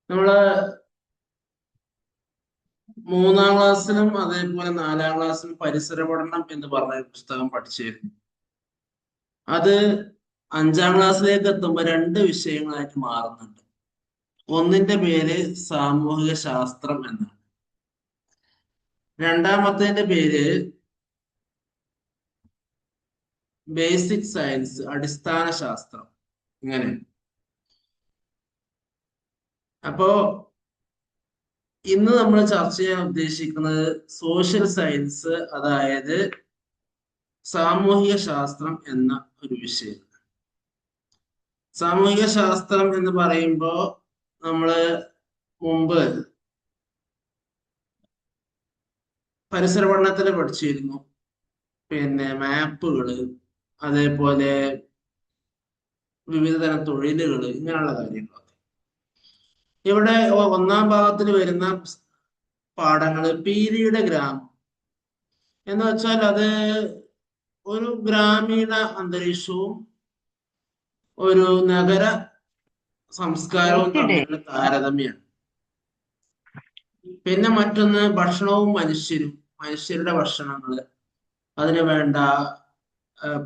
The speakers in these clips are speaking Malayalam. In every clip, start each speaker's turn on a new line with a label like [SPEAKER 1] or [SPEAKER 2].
[SPEAKER 1] നമ്മള് 3-ാം ക്ലാസ്സിലും അതേപോലെ 4-ാം ക്ലാസ്സിലും പരിസര പഠനം എന്ന് പറഞ്ഞ ഒരു പുസ്തകം പഠിച്ചിരുന്നു. അത് 5-ാം ക്ലാസ്സിലേക്ക് എത്തുമ്പോൾ 2 വിഷയങ്ങളായിട്ട് മാറുന്നുണ്ട്. ഒന്നിന്റെ പേര് സാമൂഹിക ശാസ്ത്രം എന്നാണ്. രണ്ടാമത്തേന്റെ പേര് ബേസിക് സയൻസ്, അടിസ്ഥാന ശാസ്ത്രം. ഇങ്ങനെ. അപ്പോ ഇന്ന് നമ്മൾ ചർച്ച ചെയ്യാൻ ഉദ്ദേശിക്കുന്നത് സോഷ്യൽ സയൻസ്, അതായത് സാമൂഹിക ശാസ്ത്രം എന്ന ഒരു വിഷയം. സാമൂഹിക ശാസ്ത്രം എന്ന് പറയുമ്പോൾ നമ്മള് മുമ്പ് പരിസര പഠനത്തിൽ പഠിച്ചിരുന്നു. പിന്നെ മാപ്പുകള്, അതേപോലെ വിവിധ തരം തൊഴിലുകൾ, ഇങ്ങനെയുള്ള കാര്യങ്ങളൊക്കെ. ഇവിടെ 1-ാം ഭാഗത്തിൽ വരുന്ന പാഠങ്ങള് പീലിയുടെ ഗ്രാമം എന്ന് വെച്ചാൽ അത് ഒരു ഗ്രാമീണ അന്തരീക്ഷവും ഒരു നഗര സംസ്കാരവും തമ്മിലുള്ള താരതമ്യമാണ്. പിന്നെ മറ്റൊന്ന് ഭക്ഷണവും മനുഷ്യരുടെ ഭക്ഷണങ്ങള്, അതിന് വേണ്ട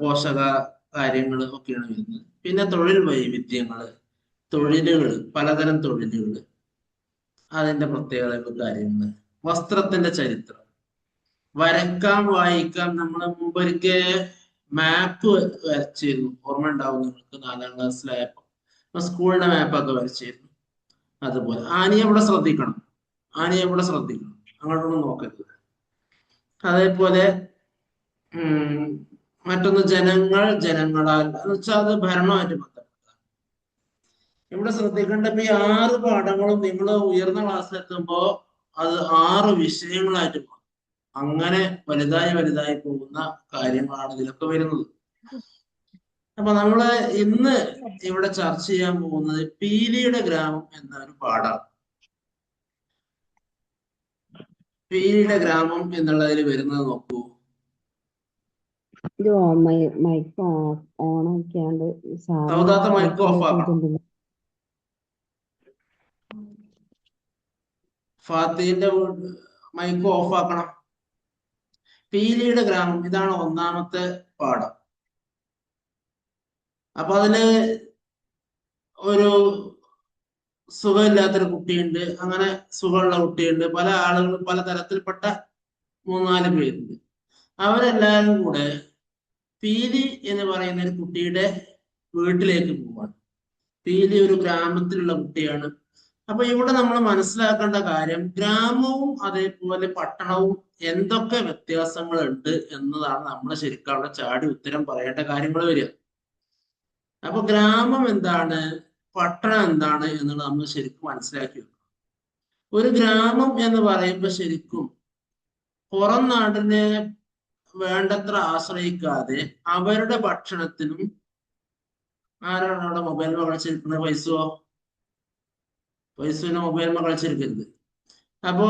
[SPEAKER 1] പോഷക കാര്യങ്ങൾ ഒക്കെയാണ് വരുന്നത്. പിന്നെ തൊഴിൽ വൈവിധ്യങ്ങള്, പലതരം തൊഴിലുകൾ, അതിന്റെ പ്രത്യേകതകൾ, കാര്യങ്ങള്, വസ്ത്രത്തിന്റെ ചരിത്രം, വരക്കാം, വായിക്കാം. നമ്മൾ മുമ്പൊരിക്കൽ മാപ്പ് വരച്ചിരുന്നു, ഓർമ്മ ഉണ്ടാവും നിങ്ങൾക്ക്. 4-ാം ക്ലാസ്സിലായപ്പോ സ്കൂളിന്റെ മാപ്പൊക്കെ വരച്ചിരുന്നു. അതുപോലെ ആനയെ ഇവിടെ ശ്രദ്ധിക്കണം, അങ്ങോട്ടൊന്നും നോക്കരുത്. അതേപോലെ മറ്റൊന്ന് ജനങ്ങളാൽ, എന്ന് വെച്ചാൽ അത് ഭരണമായിട്ട് ബന്ധപ്പെട്ട. ഇവിടെ ശ്രദ്ധിക്കേണ്ട ഇപ്പൊ ഈ 6 പാഠങ്ങളും നിങ്ങൾ ഉയർന്ന ക്ലാസ്സിലെത്തുമ്പോ അത് 6 വിഷയങ്ങളായിട്ട് മാറും. അങ്ങനെ വലുതായി പോകുന്ന കാര്യങ്ങളാണ് ഇതിലൊക്കെ വരുന്നത്. അപ്പൊ നമ്മള് ഇന്ന് ഇവിടെ ചർച്ച ചെയ്യാൻ പോകുന്നത് പീലിയുടെ ഗ്രാമം എന്ന ഒരു പാഠമാണ്. പീലിയുടെ ഗ്രാമം എന്നുള്ളതിൽ വരുന്നത് നോക്കൂ.
[SPEAKER 2] മൈക്ക് ഓൺ ആക്കിയാണ്ട്
[SPEAKER 1] സൗദാത്ത മൈക്ക് ഓഫ് ആക്കണം. ഫാത്തിന്റെ മൈക്ക് ഓഫ് ആക്കണം. പീലിയുടെ ഗ്രാമം, ഇതാണ് 1-ാമത്തെ പാഠം. അപ്പൊ അതില് ഒരു സുഖമില്ലാത്തൊരു കുട്ടിയുണ്ട്, അങ്ങനെ സുഖമുള്ള കുട്ടിയുണ്ട്, പല ആളുകളും പല തരത്തിൽപ്പെട്ട 3-4 പേരുണ്ട്. അവരെല്ലാവരും കൂടെ പീലി എന്ന് പറയുന്ന ഒരു കുട്ടിയുടെ വീട്ടിലേക്ക് പോവാണ്. പീലി ഒരു ഗ്രാമത്തിലുള്ള കുട്ടിയാണ്. അപ്പൊ ഇവിടെ നമ്മൾ മനസ്സിലാക്കേണ്ട കാര്യം, ഗ്രാമവും അതേപോലെ പട്ടണവും എന്തൊക്കെ വ്യത്യാസങ്ങളുണ്ട് എന്നതാണ് നമ്മൾ ശരിക്കും അവിടെ ചാടി ഉത്തരം പറയേണ്ട കാര്യങ്ങൾ വരിക. അപ്പൊ ഗ്രാമം എന്താണ്, പട്ടണം എന്താണ് എന്നുള്ളത് നമ്മൾ ശരിക്കും മനസ്സിലാക്കി വെക്കണം. ഒരു ഗ്രാമം എന്ന് പറയുമ്പോൾ ശരിക്കും പുറം നാടിനെ വേണ്ടത്ര ആശ്രയിക്കാതെ അവരുടെ ഭക്ഷണത്തിനും, ആരാണ് അവിടെ മൊബൈൽ കളിച്ചിരിക്കുന്നത്? പൈസനെ മൊബൈൽ കളിച്ചിരിക്കരുത്. അപ്പോ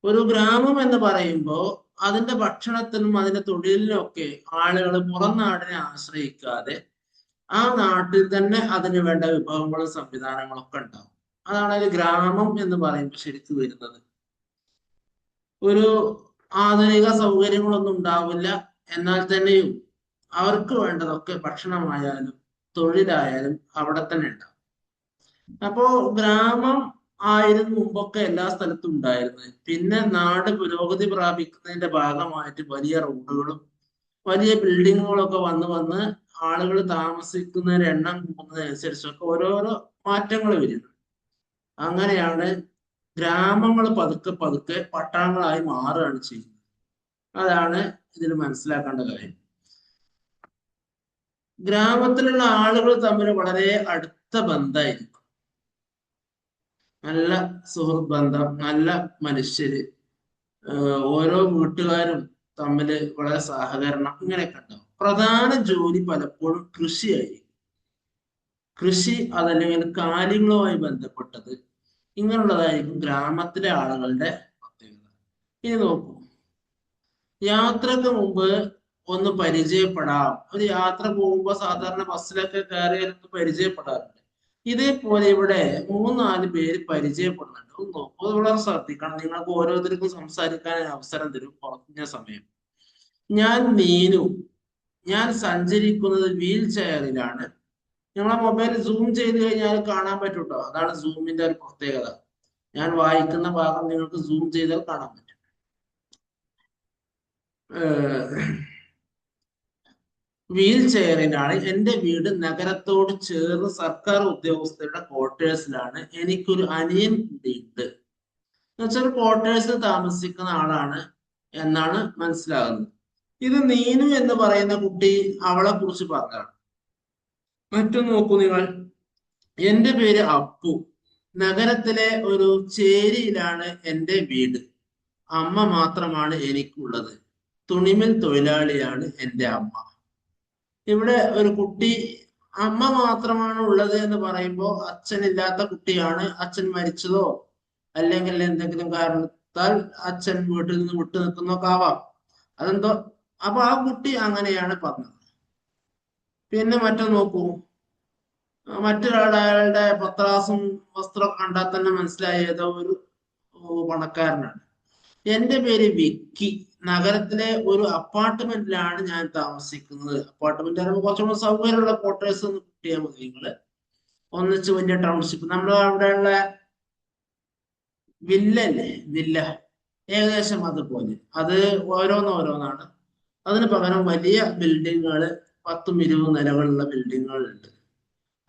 [SPEAKER 1] ഒരു ഗ്രാമം എന്ന് പറയുമ്പോൾ അതിന്റെ ഭക്ഷണത്തിനും അതിന്റെ തൊഴിലിനും ഒക്കെ ആളുകൾ പുറം നാടിനെ ആശ്രയിക്കാതെ ആ നാട്ടിൽ തന്നെ അതിന് വേണ്ട വിഭവങ്ങളും സംവിധാനങ്ങളും ഒക്കെ ഉണ്ടാവും. അതാണ് ഒരു ഗ്രാമം എന്ന് പറയുമ്പോൾ ശരിക്കും വരുന്നത്. ഒരു ആധുനിക സൗകര്യങ്ങളൊന്നും ഉണ്ടാവില്ല, എന്നാൽ തന്നെയും അവർക്ക് വേണ്ടതൊക്കെ ഭക്ഷണമായാലും തൊഴിലായാലും അവിടെ തന്നെ ഉണ്ടാവും. അപ്പോ ഗ്രാമം ആയിരുന്നു മുമ്പൊക്കെ എല്ലാ സ്ഥലത്തും ഉണ്ടായിരുന്നത്. പിന്നെ നാട് പുരോഗതി പ്രാപിക്കുന്നതിന്റെ ഭാഗമായിട്ട് വലിയ റോഡുകളും വലിയ ബിൽഡിങ്ങുകളൊക്കെ വന്ന് ആളുകൾ താമസിക്കുന്നതിന്റെ എണ്ണം കൂടുന്നതിനനുസരിച്ചൊക്കെ ഓരോരോ മാറ്റങ്ങൾ വരുന്നു. അങ്ങനെയാണ് ഗ്രാമങ്ങൾ പതുക്കെ പട്ടണങ്ങളായി മാറുകയാണ് ചെയ്യുന്നത്. അതാണ് ഇതിൽ മനസ്സിലാക്കേണ്ട കാര്യം. ഗ്രാമത്തിലുള്ള ആളുകൾ തമ്മിൽ വളരെ അടുത്ത ബന്ധമായിരിക്കും, നല്ല സുഹൃത്ത് ബന്ധം, നല്ല മനുഷ്യര്, ഓരോ വീട്ടുകാരും തമ്മില് വളരെ സഹകരണം, ഇങ്ങനെയൊക്കെ ഉണ്ടാവും. പ്രധാന ജോലി പലപ്പോഴും കൃഷിയായിരിക്കും. കൃഷി അതല്ലെങ്കിൽ കാര്യങ്ങളുമായി ബന്ധപ്പെട്ടത്, ഇങ്ങനെയുള്ളതായിരിക്കും ഗ്രാമത്തിലെ ആളുകളുടെ പ്രത്യേകത. ഇനി നോക്കൂ, യാത്രക്ക് മുമ്പ് ഒന്ന് പരിചയപ്പെടാം. ഒരു യാത്ര പോകുമ്പോൾ സാധാരണ ബസ്സിലൊക്കെ കയറിയാലൊന്ന് പരിചയപ്പെടാറുണ്ട്. ഇതേപോലെ ഇവിടെ 3-4 പേര് പരിചയപ്പെടുന്നുണ്ട്. ഒന്ന് നോക്കൂ, അത് വളരെ ശ്രദ്ധിക്കണം. നിങ്ങൾക്ക് ഓരോരുത്തർക്കും സംസാരിക്കാൻ അവസരം തരും കുറഞ്ഞ സമയം. ഞാൻ നീനു. ഞാൻ സഞ്ചരിക്കുന്നത് വീൽ ചെയറിലാണ്. നിങ്ങളെ മൊബൈൽ സൂം ചെയ്ത് കഴിഞ്ഞാൽ കാണാൻ പറ്റും കേട്ടോ. അതാണ് സൂമിന്റെ ഒരു പ്രത്യേകത. ഞാൻ വായിക്കുന്ന ഭാഗം നിങ്ങൾക്ക് സൂം ചെയ്താൽ കാണാൻ പറ്റും. വീൽ ചെയറിലാണ്. എൻ്റെ വീട് നഗരത്തോട് ചേർന്ന് സർക്കാർ ഉദ്യോഗസ്ഥരുടെ ക്വാർട്ടേഴ്സിലാണ്. എനിക്കൊരു അനിയൻ കൂടിയുണ്ട്. എന്നുവെച്ചാൽ ക്വാർട്ടേഴ്സിൽ താമസിക്കുന്ന ആളാണ് എന്നാണ് മനസ്സിലാകുന്നത്. ഇത് നീനു എന്ന് പറയുന്ന കുട്ടി അവളെ കുറിച്ച് പറഞ്ഞതാണ്. മറ്റൊന്ന് നോക്കൂ നിങ്ങൾ. എൻ്റെ പേര് അപ്പു. നഗരത്തിലെ ഒരു ചേരിയിലാണ് എൻ്റെ വീട്. അമ്മ മാത്രമാണ് എനിക്കുള്ളത്. തുണിമിൽ തൊഴിലാളിയാണ് എൻ്റെ അമ്മ. ഇവിടെ ഒരു കുട്ടി അമ്മ മാത്രമാണ് ഉള്ളത് എന്ന് പറയുമ്പോൾ അച്ഛനില്ലാത്ത കുട്ടിയാണ്. അച്ഛൻ മരിച്ചതോ അല്ലെങ്കിൽ എന്തെങ്കിലും കാരണത്താൽ അച്ഛൻ വീട്ടിൽ നിന്ന് വിട്ടു നിൽക്കുന്നൊക്കെ ആവാം. അതെന്തോ. അപ്പൊ ആ കുട്ടി അങ്ങനെയാണ് പറഞ്ഞത്. പിന്നെ മറ്റൊന്ന് നോക്കൂ. മറ്റൊരാളുടെ പത്രാസും വസ്ത്രമൊക്കെ കണ്ടാൽ തന്നെ മനസ്സിലായി ഏതോ ഒരു പണക്കാരനാണ്. എൻ്റെ പേര് വിക്കി. നഗരത്തിലെ ഒരു അപ്പാർട്ട്മെന്റിലാണ് ഞാൻ താമസിക്കുന്നത്. അപ്പാർട്ട്മെന്റ് ആകുമ്പോൾ കുറച്ചുകൂടെ സൗകര്യമുള്ള ക്വാർട്ടേഴ്സ് ഒന്ന് കിട്ടിയാൽ മതി. നിങ്ങള് ഒന്നിച്ച് വലിയ ടൗൺഷിപ്പ്, നമ്മൾ അവിടെയുള്ള വില്ല അല്ലേ, വില്ല, ഏകദേശം അതുപോലെ. അത് ഓരോന്നോരോന്നാണ്. അതിന് പകരം വലിയ ബിൽഡിങ്ങുകൾ, 10-20 നിലകളുള്ള ബിൽഡിങ്ങുകളുണ്ട്.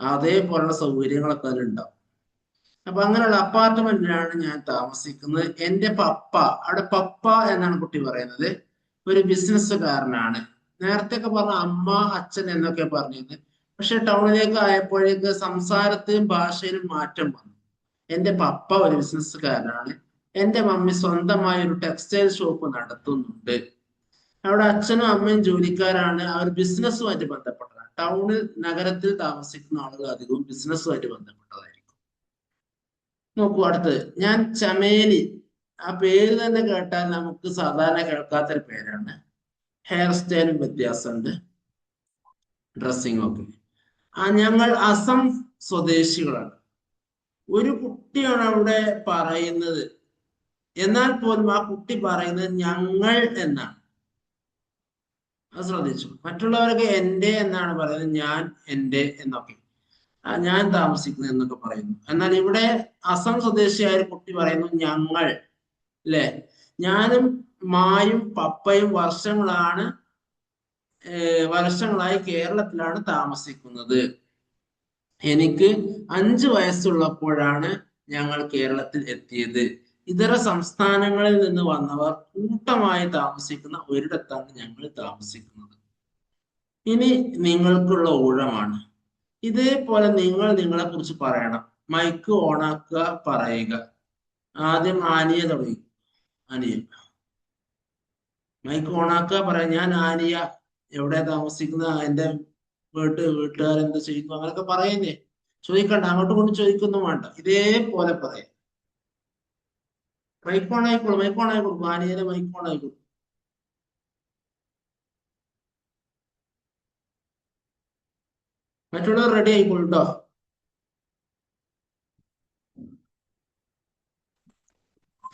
[SPEAKER 1] അതേപോലുള്ള സൗകര്യങ്ങളൊക്കെ അതിലുണ്ടാവും. അപ്പൊ അങ്ങനെയുള്ള അപ്പാർട്ട്മെന്റിലാണ് ഞാൻ താമസിക്കുന്നത്. എൻ്റെ പപ്പ, അവിടെ പപ്പ എന്നാണ് കുട്ടി പറയുന്നത്, ഒരു ബിസിനസ്സുകാരനാണ്. നേരത്തെയൊക്കെ പറഞ്ഞ അമ്മ, അച്ഛൻ എന്നൊക്കെ പറഞ്ഞിരുന്നത്. പക്ഷെ ടൗണിലേക്ക് ആയപ്പോഴേക്ക് സംസാരത്തിലും ഭാഷയിലും മാറ്റം വന്നു. എൻ്റെ പപ്പ ഒരു ബിസിനസ്സുകാരനാണ്. എൻ്റെ മമ്മി സ്വന്തമായി ഒരു ടെക്സ്റ്റൈൽ ഷോപ്പ് നടത്തുന്നുണ്ട്. അവിടെ അച്ഛനും അമ്മയും ജോലിക്കാരാണ്. അവർ ബിസിനസ്സുമായിട്ട് ബന്ധപ്പെട്ടതാണ്. ടൗണിൽ, നഗരത്തിൽ താമസിക്കുന്ന ആളുകൾ അധികവും ബിസിനസ്സുമായിട്ട് ബന്ധപ്പെട്ടതായിരിക്കും. നോക്കൂ അടുത്തത്. ഞാൻ ചമേലി. ആ പേര് തന്നെ കേട്ടാൽ നമുക്ക് സാധാരണ കേൾക്കാത്തൊരു പേരാണ്. ഹെയർ സ്റ്റൈലും വ്യത്യാസമുണ്ട്, ഡ്രസ്സിങ്ങും ഒക്കെ. ഞങ്ങൾ അസം സ്വദേശികളാണ്. ഒരു കുട്ടിയാണ് അവിടെ പറയുന്നത്. എന്നാൽ പോലും ആ കുട്ടി പറയുന്നത് ഞങ്ങൾ എന്നാണ്. അത് ശ്രദ്ധിച്ചു. മറ്റുള്ളവരൊക്കെ എൻ്റെ എന്നാണ് പറയുന്നത്, ഞാൻ, എൻ്റെ എന്നൊക്കെ. ഞാൻ താമസിക്കുന്നത് എന്നൊക്കെ പറയുന്നു. എന്നാൽ ഇവിടെ അസം സ്വദേശിയായ ഒരു കുട്ടി പറയുന്നു ഞങ്ങൾ. അല്ലെ, ഞാനും മായും പപ്പയും വർഷങ്ങളായി കേരളത്തിലാണ് താമസിക്കുന്നത്. എനിക്ക് 5 വയസ്സുള്ളപ്പോഴാണ് ഞങ്ങൾ കേരളത്തിൽ എത്തിയത്. ഇതര സംസ്ഥാനങ്ങളിൽ നിന്ന് വന്നവർ കൂട്ടമായി താമസിക്കുന്ന ഒരിടത്താണ് ഞങ്ങൾ താമസിക്കുന്നത്. ഇനി നിങ്ങൾക്കുള്ള ഊഴമാണ്. ഇതേപോലെ നിങ്ങൾ നിങ്ങളെ കുറിച്ച് പറയണം. മൈക്ക് ഓണാക്കുക, പറയുക. ആദ്യം ആനിയ തുടങ്ങി. ആനിയ മൈക്ക് ഓണാക്കുക, പറയാം. ഞാൻ ആനിയ, എവിടെ താമസിക്കുന്ന, എൻ്റെ വീട്ടുകാരെന്ത് ചെയ്യുന്നു, അങ്ങനെയൊക്കെ പറയുന്നേ. ചോദിക്കണ്ട, അങ്ങോട്ടും കൊണ്ട് ചോദിക്കൊന്നും വേണ്ട. ഇതേപോലെ പറയാം. മൈക്ക് ഓണായിക്കോളൂ, മൈക്ക് ഓണായിക്കോളൂ. ആനിയയുടെ മൈക്ക് ഓണായിക്കോളൂ. മറ്റുള്ളവർ റെഡി ആയിക്കോളൂ കേട്ടോ.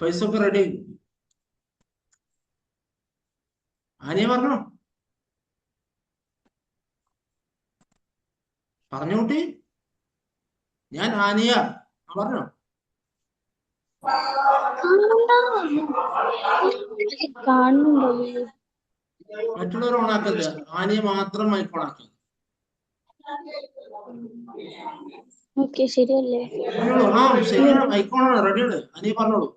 [SPEAKER 1] ഫൈസൊക്കെ റെഡി ആയി. ആനിയ പറഞ്ഞോ, പറഞ്ഞോട്ടി. ഞാൻ ആനിയ, പറഞ്ഞോ. മറ്റുള്ളവർ ഓണാക്കരുത്, ആനിയ മാത്രം മൈക്ക് ഓണാക്കി.
[SPEAKER 2] ശരിയല്ലേ?
[SPEAKER 1] പറഞ്ഞോളൂ. ശരിയാണ്, മൈക്ക് ഓണാണ്, റെഡിയാണ്. ആനിയ പറഞ്ഞോളൂ.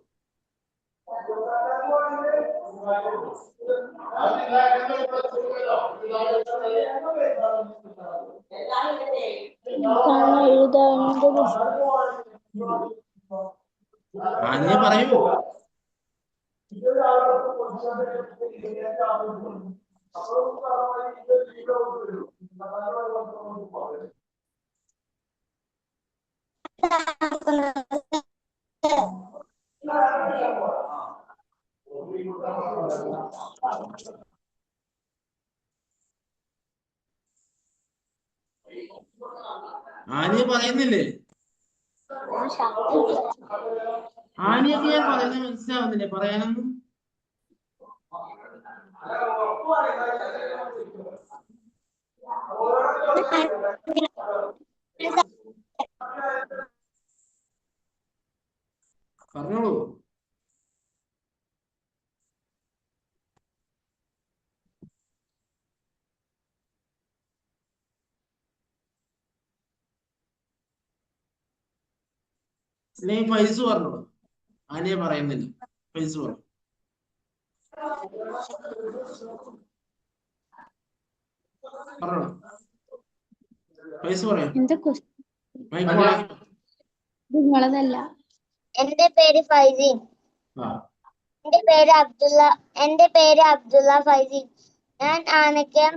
[SPEAKER 1] ആനിയ പറയൂ. ആനിയ പറയുന്നില്ലേ? ആനിയൊക്കെ ഞാൻ പറയുന്നത് മനസ്സിലാവുന്നില്ലേ പറയാനൊന്നും? പറഞ്ഞോളൂ. അല്ലെങ്കിൽ പൈസ പറഞ്ഞോളൂ. ആനിയ പറയുന്നില്ല, പൈസ പറഞ്ഞു. പറഞ്ഞോളൂ, പൈസ പറയാം.
[SPEAKER 2] നിങ്ങളതല്ല.
[SPEAKER 3] എന്റെ പേര് ഫൈസീൻ. എന്റെ പേര് അബ്ദുള്ള ഫൈസീൻ. ഞാൻ ആനക്കയം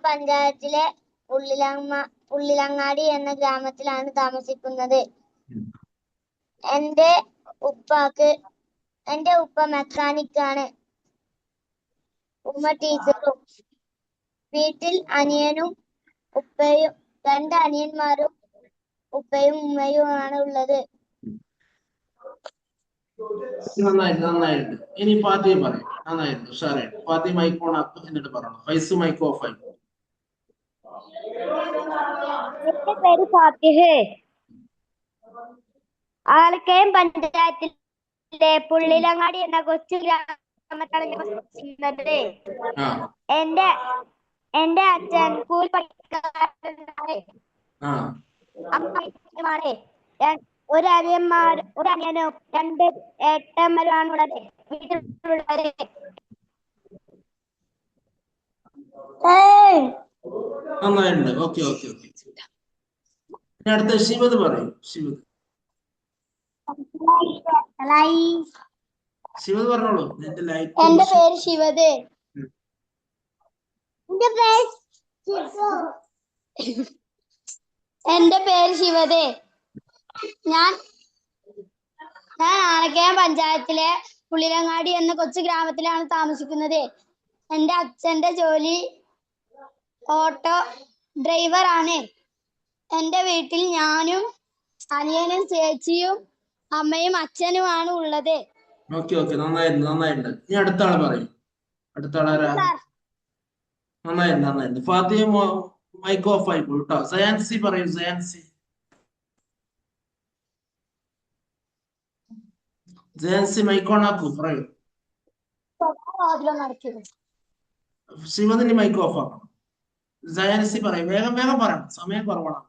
[SPEAKER 3] പഞ്ചായത്തിലെ പുള്ളിലങ്ങാടി എന്ന ഗ്രാമത്തിലാണ് താമസിക്കുന്നത്. എന്റെ ഉപ്പ മെക്കാനിക്കാണ്, ഉമ്മ ടീച്ചറും. വീട്ടിൽ അനിയനും ഉപ്പയും, 2 അനിയന്മാരും ഉപ്പയും ഉമ്മയുമാണ് ഉള്ളത്.
[SPEAKER 1] നന്നായിട്ട്. ഇനി ഫാത്തിമ പറയും. നന്നായിട്ട്, ഉഷാറായിട്ട്. ഫാത്തിമ മൈക്ക് ഓൺ ആക്കും, എന്നിട്ട് പറയണം. ഫൈസ് മൈക്ക് ഓഫ് ആയി.
[SPEAKER 3] എന്റെ പേര് ഫാത്തിഹ്. ആലക്കയം പഞ്ചായത്തിലെ പുള്ളിലങ്ങാടി എന്ന കൊച്ചു ഗ്രാമത്തിലാണ് താമസിക്കുന്നത്. എന്റെ അച്ഛൻ കൂലിപ്പണിക്കാരനാണ്. അമ്മയാണ്. ഒരു അനിയനും 2 ഏട്ടന്മാരുമാണുള്ളത്. വീട്ടിലുള്ളത്.
[SPEAKER 1] നന്നായിട്ടുണ്ട്. ഓക്കെ. അടുത്ത ശിവത് പറയും. ശിവത് പറഞ്ഞോളൂ.
[SPEAKER 3] എന്റെ പേര് ശിവത്. ഞാൻ ആനക്കയം പഞ്ചായത്തിലെ പുള്ളിലങ്ങാടി എന്ന കൊച്ചു ഗ്രാമത്തിലാണ് താമസിക്കുന്നത്. എന്റെ അച്ഛന്റെ ജോലി ഓട്ടോ ഡ്രൈവറാണ്. എന്റെ വീട്ടിൽ ഞാനും അനിയനും ചേച്ചിയും അമ്മയും അച്ഛനുമാണ് ഉള്ളത്.
[SPEAKER 1] ഓക്കെ. നന്നായിട്ടുണ്ട്. ഇനി അടുത്ത ആള് പറയും. അടുത്ത ആളാരാ? നന്നായിട്ടുണ്ട്. ഫാത്തിമ മൈക്ക് ഓഫ് ആയി പോയി കേട്ടോ. സയാൻസി പറയൂ. സയാൻസി മൈക്ക് ഓൺ ആക്കൂ, പറയൂ. ശിവദിന് മൈക്ക് ഓഫ് ആക്കണം. സയാൻസി പറയും. വേഗം പറയണം, സമയം കുറവാണ്.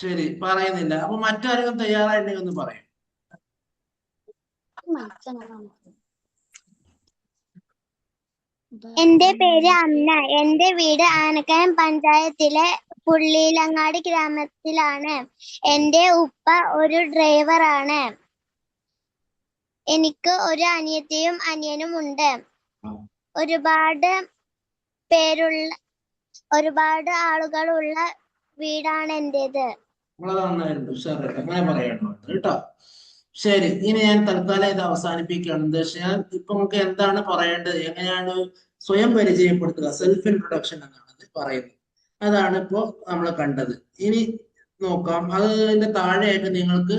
[SPEAKER 1] ശരി, പറയുന്നില്ല. അപ്പൊ മറ്റാരെങ്കിലും തയ്യാറായിട്ടുണ്ടെങ്കിൽ ഒന്ന് പറയും.
[SPEAKER 3] എന്റെ പേര് അന്ന. എന്റെ വീട് ആനക്കയം പഞ്ചായത്തിലെ പുള്ളിലങ്ങാടി ഗ്രാമത്തിലാണ്. എന്റെ ഉപ്പ ഒരു ഡ്രൈവറാണ്. എനിക്ക് ഒരു അനിയത്തിയും അനിയനും ഉണ്ട്. ഒരുപാട് ആളുകളുള്ള വീടാണ് എന്റേത്.
[SPEAKER 1] അങ്ങനെ പറയണം കേട്ടോ. ശരി, ഇനി ഞാൻ തൽക്കാലം ഇത് അവസാനിപ്പിക്കുകയാണ്. എന്താ വെച്ചാൽ ഇപ്പൊ നമുക്ക് എന്താണ് പറയേണ്ടത്, എങ്ങനെയാണ് സ്വയം പരിചയപ്പെടുത്തുക, സെൽഫ് ഇൻട്രൊഡക്ഷൻ എന്നാണ് പറയുന്നത്. അതാണ് ഇപ്പോ നമ്മൾ കണ്ടത്. ഇനി നോക്കാം, അതിന്റെ താഴെയായിട്ട് നിങ്ങൾക്ക്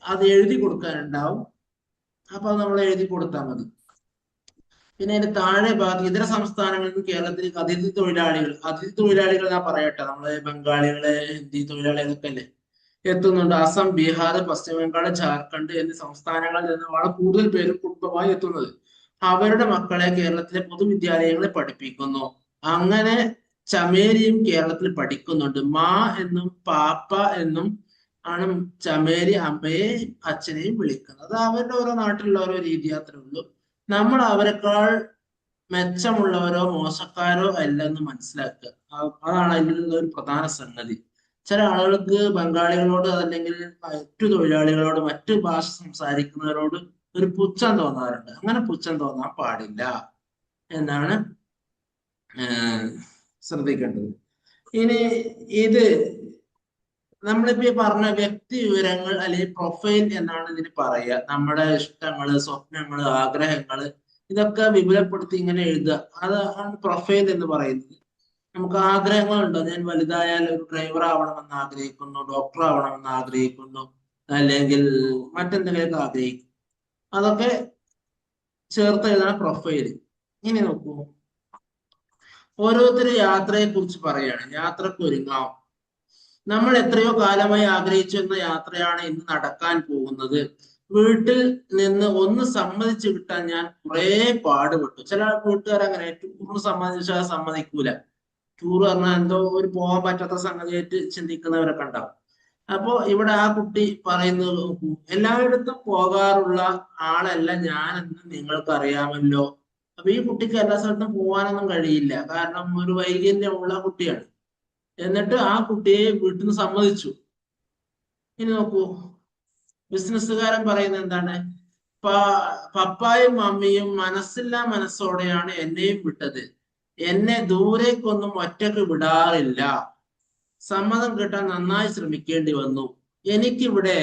[SPEAKER 1] അത് എഴുതി കൊടുക്കാനുണ്ടാവും. അപ്പൊ നമ്മൾ എഴുതി കൊടുത്താൽ മതി. പിന്നെ അതിന്റെ താഴെ ഭാഗത്ത് ഇതര സംസ്ഥാനങ്ങളിൽ നിന്ന് കേരളത്തിൽ അതിഥി തൊഴിലാളികൾ ഞാൻ പറയട്ടെ. നമ്മള് ബംഗാളികള്, ഹിന്ദി തൊഴിലാളികളൊക്കെ അല്ലേ എത്തുന്നുണ്ട്. അസം, ബീഹാർ, പശ്ചിമ ബംഗാൾ, ജാർഖണ്ഡ് എന്നീ സംസ്ഥാനങ്ങളിൽ നിന്നുമാണ് കൂടുതൽ പേര് കുടുംബമായി എത്തുന്നത്. അവരുടെ മക്കളെ കേരളത്തിലെ പൊതുവിദ്യാലയങ്ങളിൽ പഠിപ്പിക്കുന്നു. അങ്ങനെ ചമേരിയും കേരളത്തിൽ പഠിക്കുന്നുണ്ട്. മാ എന്നും പാപ്പ എന്നും ആണ് ചമേരി അമ്മയെയും അച്ഛനെയും വിളിക്കുന്നത്. അത് അവരുടെ ഓരോ നാട്ടിലുള്ള ഓരോ രീതി, അത്രേ ഉള്ളൂ. നമ്മൾ അവരെക്കാൾ മെച്ചമുള്ളവരോ മോശക്കാരോ അല്ലെന്ന് മനസ്സിലാക്കുക. അതാണ് അതിലുള്ള ഒരു പ്രധാന സംഗതി. ചില ആളുകൾക്ക് ബംഗാളികളോട് അല്ലെങ്കിൽ മറ്റു തൊഴിലാളികളോട്, മറ്റു ഭാഷ സംസാരിക്കുന്നവരോട് ഒരു പുച്ഛം തോന്നാറുണ്ട്. അങ്ങനെ പുച്ഛം തോന്നാൻ പാടില്ല എന്നാണ് ശ്രദ്ധിക്കേണ്ടത്. ഇനി ഇത് നമ്മളിപ്പോ ഈ പറഞ്ഞ വ്യക്തി വിവരങ്ങൾ അല്ലെങ്കിൽ പ്രൊഫൈൽ എന്നാണ് ഇതിന് പറയുക. നമ്മുടെ ഇഷ്ടങ്ങള്, സ്വപ്നങ്ങള്, ആഗ്രഹങ്ങള് ഇതൊക്കെ വിപുലപ്പെടുത്തി ഇങ്ങനെ എഴുതുക. അതാണ് പ്രൊഫൈൽ എന്ന് പറയുന്നത്. നമുക്ക് ആഗ്രഹങ്ങളുണ്ടോ? ഞാൻ വലുതായാൽ ഒരു ഡ്രൈവർ ആവണമെന്ന് ആഗ്രഹിക്കുന്നു, ഡോക്ടർ ആവണമെന്ന് ആഗ്രഹിക്കുന്നു, അല്ലെങ്കിൽ മറ്റെന്തെങ്കിലുമൊക്കെ ആഗ്രഹിക്കുന്നു. അതൊക്കെ ചേർത്ത് എഴുതണം പ്രൊഫൈല്. ഇനി നോക്കൂ, ഓരോരുത്തരും യാത്രയെ കുറിച്ച് പറയാണ്. യാത്രക്ക് ഒരുങ്ങാം. നമ്മൾ എത്രയോ കാലമായി ആഗ്രഹിച്ചു എന്ന യാത്രയാണ് ഇന്ന് നടക്കാൻ പോകുന്നത്. വീട്ടിൽ നിന്ന് ഒന്ന് സമ്മതിച്ചു കിട്ടാൻ ഞാൻ കുറെ പാടുപെട്ടു. ചില വീട്ടുകാർ അങ്ങനെ ടൂറിന് സമ്മതിച്ചാൽ സമ്മതിക്കൂല. ടൂർ പറഞ്ഞാൽ എന്തോ ഒരു പോകാൻ പറ്റാത്ത സംഗതിയായിട്ട് ചിന്തിക്കുന്നവരൊക്കെ ഉണ്ടാവും. അപ്പോ ഇവിടെ ആ കുട്ടി പറയുന്നത് നോക്കൂ, എല്ലായിടത്തും പോകാറുള്ള ആളല്ല ഞാനെന്ന് നിങ്ങൾക്ക് അറിയാമല്ലോ. അപ്പൊ ഈ കുട്ടിക്ക് എല്ലാ സ്ഥലത്തും പോകാനൊന്നും കഴിയില്ല. കാരണം ഒരു വൈകല്യമുള്ള കുട്ടിയാണ്. എന്നിട്ട് ആ കുട്ടിയെ വീട്ടിൽ നിന്ന് സമ്മതിച്ചു. ഇനി നോക്കൂ, ബിസിനസ്സുകാരൻ പറയുന്നത് എന്താണ്? പപ്പായും മമ്മിയും മനസ്സില്ലാ മനസ്സോടെയാണ് എന്നെയും വിട്ടത്. എന്നെ ദൂരേക്കൊന്നും ഒറ്റക്ക് വിടാറില്ല. സമ്മതം കിട്ടാൻ നന്നായി ശ്രമിക്കേണ്ടി വന്നു. എനിക്കിവിടെ